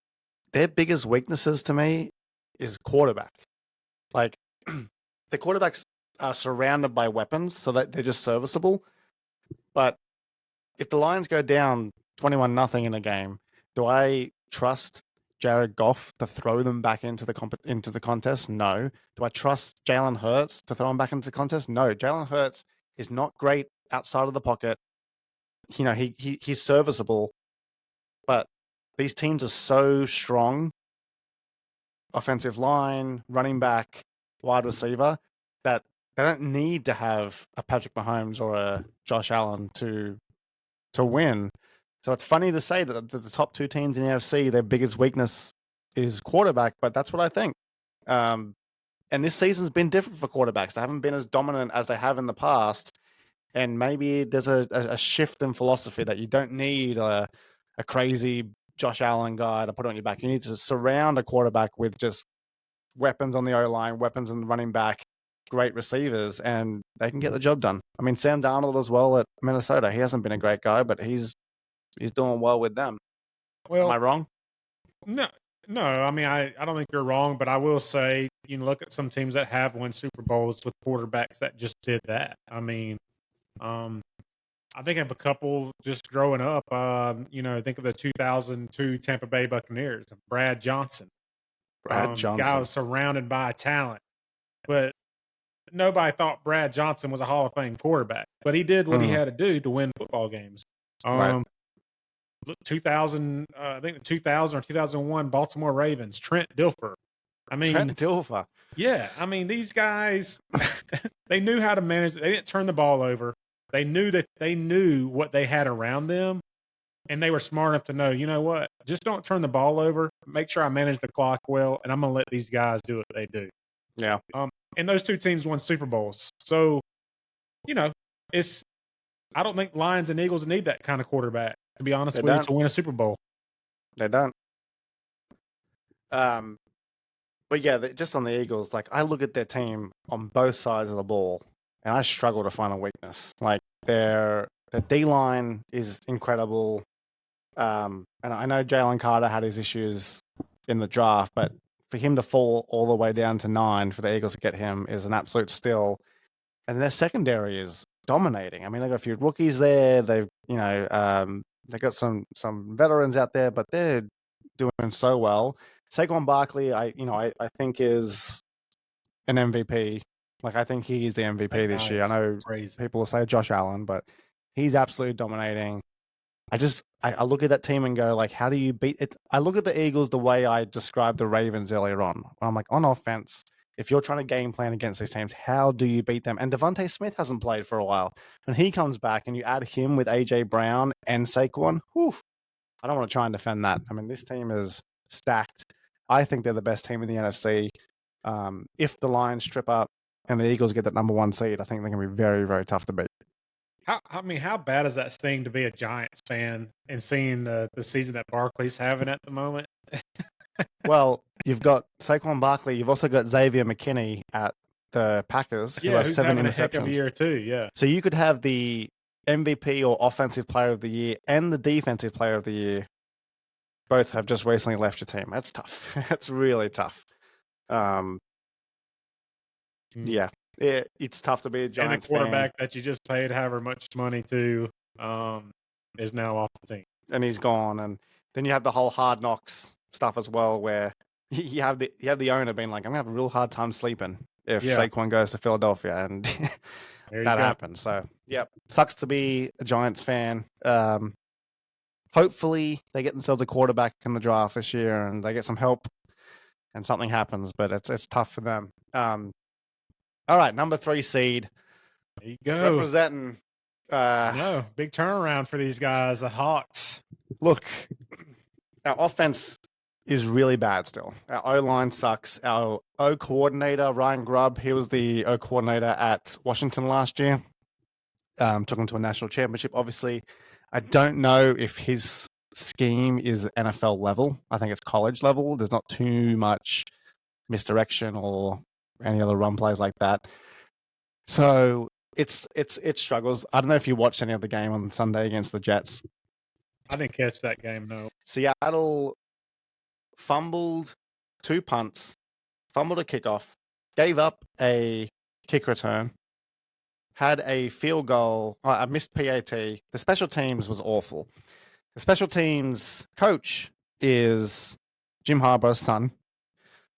their biggest weaknesses to me is quarterback. Like, the quarterbacks are surrounded by weapons, so that they're just serviceable. But if the Lions go down 21-0 in a game, do I trust Jared Goff to throw them back into the contest? No. Do I trust Jalen Hurts to throw them back into the contest? No. Jalen Hurts is not great outside of the pocket. He's serviceable, but these teams are so strong, offensive line, running back, wide receiver, that they don't need to have a Patrick Mahomes or a Josh Allen to win. So it's funny to say that the top two teams in the NFC, their biggest weakness is quarterback, but that's what I think. And this season's been different for quarterbacks. They haven't been as dominant as they have in the past. And maybe there's a shift in philosophy that you don't need a crazy Josh Allen guy to put on your back. You need to surround a quarterback with just weapons on the O-line, weapons in the running back, great receivers, and they can get the job done. I mean, Sam Darnold as well at Minnesota. He hasn't been a great guy, but he's doing well with them. Well, am I wrong? No, no. I mean, I don't think you're wrong, but I will say you can look at some teams that have won Super Bowls with quarterbacks that just did that. I mean, I think of a couple just growing up. Think of the 2002 Tampa Bay Buccaneers, Brad Johnson. Guy was surrounded by talent, but nobody thought Brad Johnson was a Hall of Fame quarterback. But he did what he had to do to win football games. Right. 2000, I think the 2000 or 2001 Baltimore Ravens, Trent Dilfer. I mean, Trent Dilfer. Yeah, I mean, these guys, they knew how to manage. They didn't turn the ball over. They knew what they had around them, and they were smart enough to know, you know what? Just don't turn the ball over. Make sure I manage the clock well, and I'm going to let these guys do what they do. Yeah. And those two teams won Super Bowls. So, it's I don't think Lions and Eagles need that kind of quarterback, to be honest with you, to win a Super Bowl. They don't. But yeah, just on the Eagles, like I look at their team on both sides of the ball, and I struggle to find a weakness. Like their D line is incredible, and I know Jalen Carter had his issues in the draft, but for him to fall all the way down to 9 for the Eagles to get him is an absolute steal. And their secondary is dominating. I mean, they've got a few rookies there. They've they've got some veterans out there, but they're doing so well. Saquon Barkley, I think is an MVP. Like I think he is the MVP this year. I know people will say Josh Allen, but he's absolutely dominating. I look at that team and go like, how do you beat it? I look at the Eagles the way I described the Ravens earlier on. I'm like, on offense, if you're trying to game plan against these teams, how do you beat them? And Devontae Smith hasn't played for a while. When he comes back and you add him with AJ Brown and Saquon, I don't want to try and defend that. I mean, this team is stacked. I think they're the best team in the NFC. If the Lions strip up and the Eagles get that number 1 seed, I think they're going to be very, very tough to beat. How bad is that thing to be a Giants fan and seeing the season that Barkley's having at the moment? Well, you've got Saquon Barkley. You've also got Xavier McKinney at the Packers, who Yeah, has who's 7 having a heck of a interceptions. year too. Yeah, So you could have the MVP or Offensive Player of the Year and the Defensive Player of the Year both have just recently left your team. That's tough. That's really tough. Mm. Yeah, it's tough to be a And the Giants quarterback fan, that you just paid however much money to is now off the team. and he's gone. And then you have the whole Hard Knocks stuff as well, where you have the owner being like, "I'm gonna have a real hard time sleeping if Yeah, Saquon goes to Philadelphia," and there you that go. happens. So, yep, sucks to be a Giants fan. Hopefully, they get themselves a quarterback in the draft this year, and they get some help, and something happens. But it's tough for them. All right, number 3 seed There you go. representing. I know, big turnaround for these guys, the Hawks. Look, our offense is really bad still. Our O-line sucks. Our O coordinator, Ryan Grubb, he was the O coordinator at Washington last year. Took him to a national championship, obviously. I don't know if his scheme is NFL level. I think it's college level. There's not too much misdirection or any other run plays like that. So it struggles. I don't know if you watched any of the game on Sunday against the Jets. I didn't catch that game, no. Seattle fumbled 2 punts, fumbled a kickoff, gave up a kick return, had a field goal, a missed PAT. The special teams was awful. The special teams coach is Jim Harbaugh's son.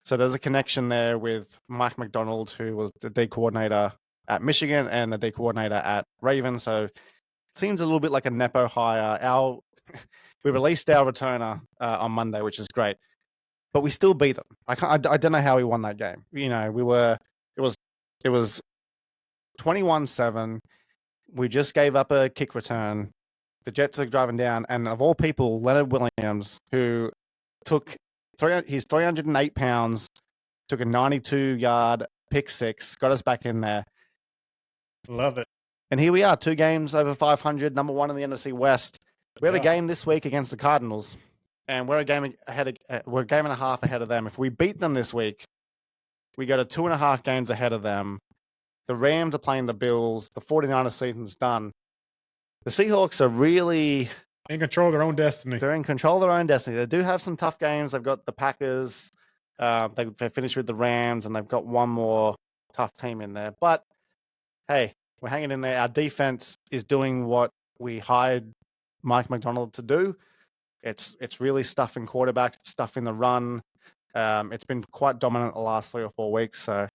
So there's a connection there with Mike McDonald, who was the D coordinator at Michigan and the D coordinator at Ravens. So it seems a little bit like a Nepo hire. We released our returner on Monday, which is great, but we still beat them. I don't know how we won that game. You know, it was 21-7. We just gave up a kick return. The Jets are driving down, and of all people, Leonard Williams, who he's 308 pounds, took a 92-yard pick six, got us back in there. Love it. And here we are, 2 games over 500, number 1 in the NFC West. We have a game this week against the Cardinals, and we're a game and a half ahead of them. If we beat them this week, we go to 2.5 games ahead of them. The Rams are playing the Bills. The 49ers season's done. The Seahawks are really in control of their own destiny. They're in control of their own destiny. They do have some tough games. They've got the Packers. They finished with the Rams, and they've got one more tough team in there. But hey, we're hanging in there. Our defense is doing what we hired Mike McDonald to do. It's really stuffing quarterbacks, stuffing the run. It's been quite dominant the last 3 or 4 weeks. So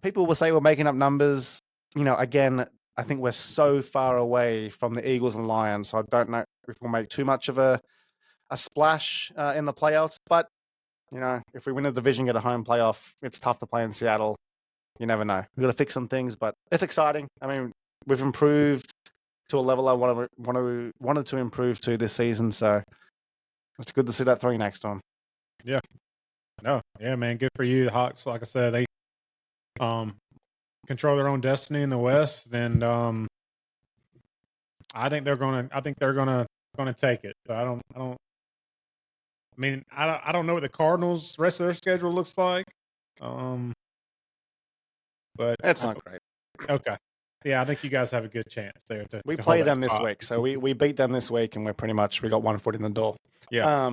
people will say we're making up numbers. You know, again, I think we're so far away from the Eagles and Lions, so I don't know if we'll make too much of a splash in the playoffs. But, you know, if we win a division, get a home playoff, it's tough to play in Seattle. You never know. We've got to fix some things, but it's exciting. I mean, we've improved to a level I wanted to improve to this season, so it's good to see that 3 next time. Yeah. No. Yeah, man. Good for you. The Hawks, like I said, they control their own destiny in the West, and I think they're gonna take it. So I don't know what the Cardinals' rest of their schedule looks like. But It's not great. Okay. Yeah, I think you guys have a good chance there. We play them this week, so we beat them this week, and we got 1 foot in the door. Yeah.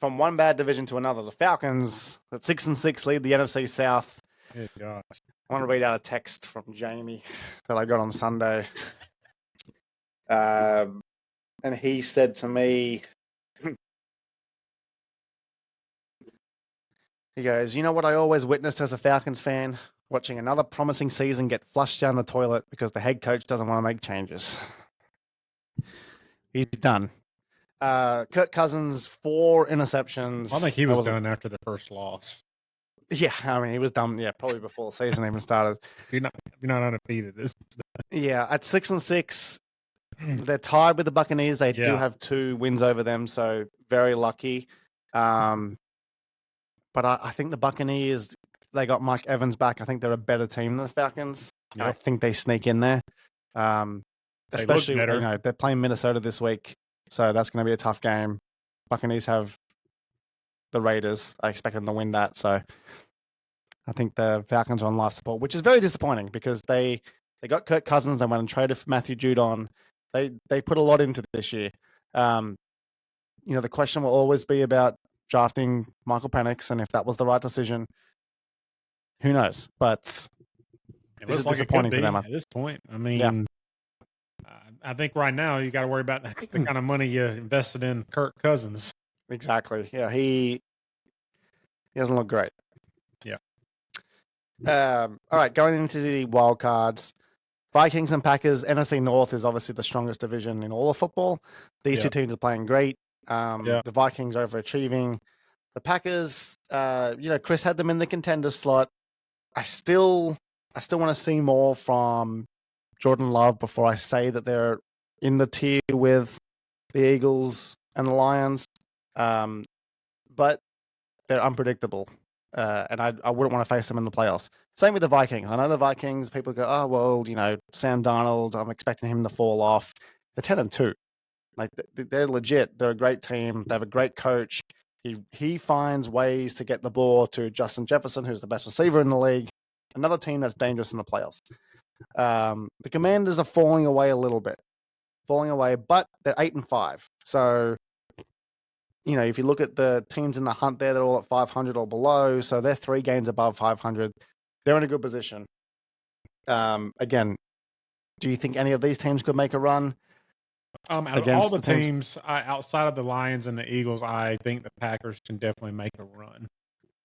From one bad division to another, the Falcons at 6-6 lead the NFC South. Good gosh. I want to read out a text from Jamie that I got on Sunday. And he said to me, he goes, "You know what I always witnessed as a Falcons fan? Watching another promising season get flushed down the toilet because the head coach doesn't want to make changes." He's done. Kirk Cousins, 4 interceptions. I think he was done after the first loss. Yeah, I mean, he was done, probably before the season even started. You're not undefeated. Yeah, at 6-6, they're tied with the Buccaneers. They do have 2 wins over them, so very lucky. But I think the Buccaneers, they got Mike Evans back. I think they're a better team than the Falcons. Yep. I think they sneak in there. Especially, better. they're playing Minnesota this week, so that's going to be a tough game. Buccaneers have the Raiders. I expect them to win that, so I think the Falcons are on life support, which is very disappointing because they got Kirk Cousins. They went and traded for Matthew Judon. They put a lot into this year. The question will always be about drafting Michael Penix, and if that was the right decision, who knows? But It this looks is like it could disappointing for be them. at this point. I Yeah, mean, I think right now you got to worry about the kind of money you invested in Kirk Cousins. exactly. Yeah, he doesn't look great. Yeah. All right, going into the wild cards. Vikings and Packers. NFC North is obviously the strongest division in all of football. These two teams are playing great. The Vikings are overachieving. The Packers, Chris had them in the contender slot. I still want to see more from Jordan Love before I say that they're in the tier with the Eagles and the Lions. But they're unpredictable. And I wouldn't want to face them in the playoffs. Same with the Vikings. I know the Vikings, people go, oh, well, Sam Darnold, I'm expecting him to fall off. They're 10-2. Like, they're legit. They're a great team. They have a great coach. He finds ways to get the ball to Justin Jefferson, who's the best receiver in the league. Another team that's dangerous in the playoffs. The Commanders are falling away a little bit. But they're 8-5. So, if you look at the teams in the hunt there, they're all at 500 or below. So they're 3 games above 500. They're in a good position. Again, do you think any of these teams could make a run? Out of all the teams outside of the Lions and the Eagles, I think the Packers can definitely make a run.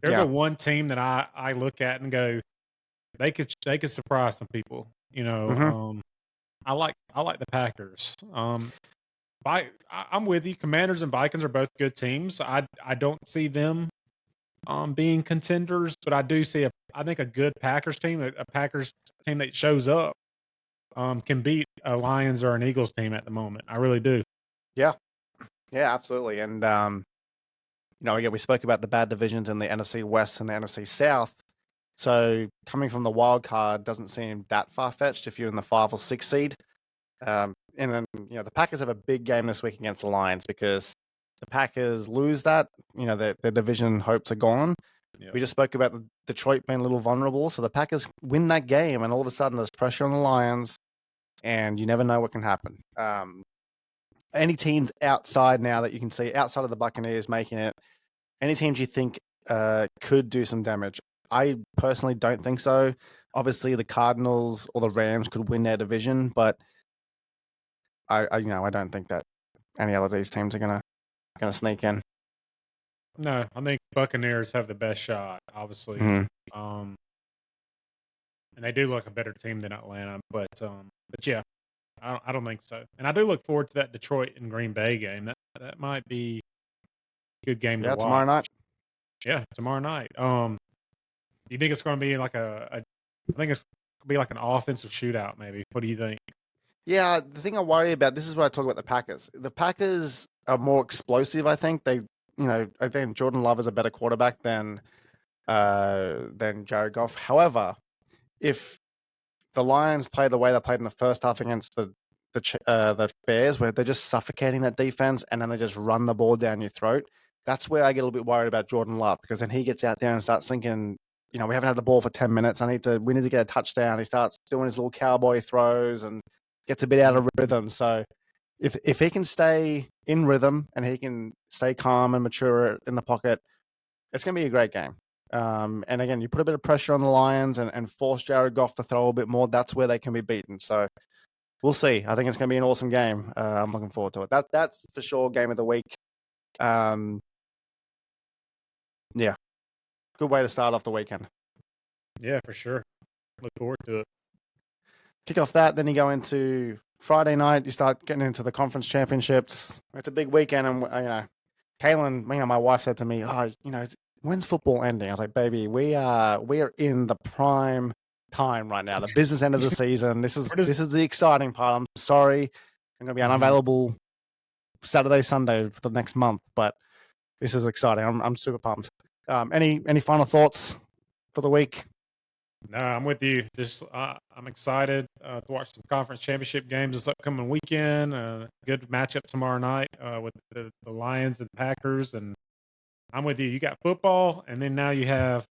They're the one team that I look at and go, they could surprise some people. I like the Packers. I'm with you. Commanders and Vikings are both good teams. I don't see them being contenders, but I do see I think a good Packers team, a Packers team that shows up, can beat a Lions or an Eagles team at the moment. I really do. Yeah, absolutely. And again, we spoke about the bad divisions in the NFC West and the NFC South. So coming from the wild card doesn't seem that far fetched if you're in the 5 or 6 seed. And then the Packers have a big game this week against the Lions because the Packers lose that, their division hopes are gone. We just spoke about Detroit being a little vulnerable, so the Packers win that game, and all of a sudden there's pressure on the Lions, and you never know what can happen. Any teams outside now that you can see outside of the Buccaneers making it? Any teams you think could do some damage? I personally don't think so. Obviously, the Cardinals or the Rams could win their division, but I don't think that any other of these teams are gonna sneak in. No, I think Buccaneers have the best shot, obviously. And they do look a better team than Atlanta, but yeah, I don't think so. And I do look forward to that Detroit and Green Bay game. That might be a good game to watch. Tomorrow night. Yeah, tomorrow night. You think it's going to be like I think it's going to be like an offensive shootout, maybe. What do you think? Yeah, the thing I worry about, this is where I talk about the Packers. The Packers are more explosive, I think. I think Jordan Love is a better quarterback than Jared Goff. However, if the Lions play the way they played in the first half against the Bears, where they're just suffocating that defense and then they just run the ball down your throat, that's where I get a little bit worried about Jordan Love, because then he gets out there and starts thinking, we haven't had the ball for 10 minutes. We need to get a touchdown. He starts doing his little cowboy throws and gets a bit out of rhythm. So if he can stay in rhythm and he can stay calm and mature in the pocket, it's going to be a great game. And again, you put a bit of pressure on the Lions and force Jared Goff to throw a bit more. That's where they can be beaten. So we'll see. I think it's going to be an awesome game. I'm looking forward to it. That's for sure game of the week. Yeah, good way to start off the weekend. Yeah, for sure. Look forward to it. Kick off that, then you go into Friday night. You start getting into the conference championships. It's a big weekend, and Kaylin, my wife said to me, "Oh, when's football ending?" I was like, "Baby, we are in the prime time right now. The business end of the season. This is the exciting part. I'm sorry, I'm going to be unavailable Saturday, Sunday for the next month, but this is exciting. I'm super pumped. Any final thoughts for the week? No, I'm with you. Just I'm excited to watch some conference championship games this upcoming weekend. Good matchup tomorrow night with the Lions and Packers, and I'm with you. You got football, and then now you have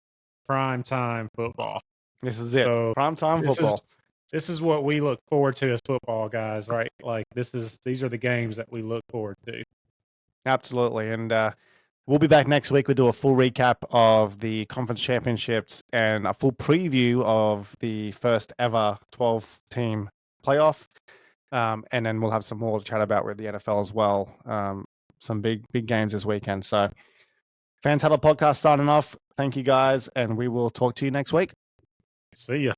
prime time football. This is it. So Prime time this is football. this is what we look forward to as football guys, right? Like these are the games that we look forward to. Absolutely. And we'll be back next week. We'll do a full recap of the conference championships and a full preview of the first ever 12-team playoff. And then we'll have some more to chat about with the NFL as well. Some big games this weekend. So Fans Huddle podcast signing off. Thank you guys, and we will talk to you next week. See ya.